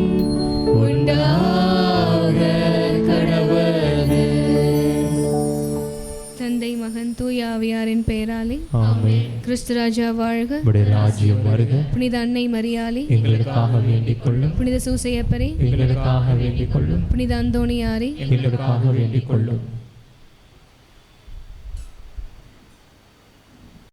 உண்டாக கடவது. தந்தை மகன் தூய ஆவியாரின் பெயராலே ஆமென். கிறிஸ்து ராஜா வாழ்க. உம்முடைய ராஜ்யம் வருக. புனித அன்னை மரியாளே எங்களுக்காக வேண்டிக் கொள்ளும். புனித சூசையப்பரே எங்களுக்காக வேண்டிக் கொள்ளும். புனித அந்தோணியாரே எங்களுக்காக வேண்டிக் கொள்ளும்.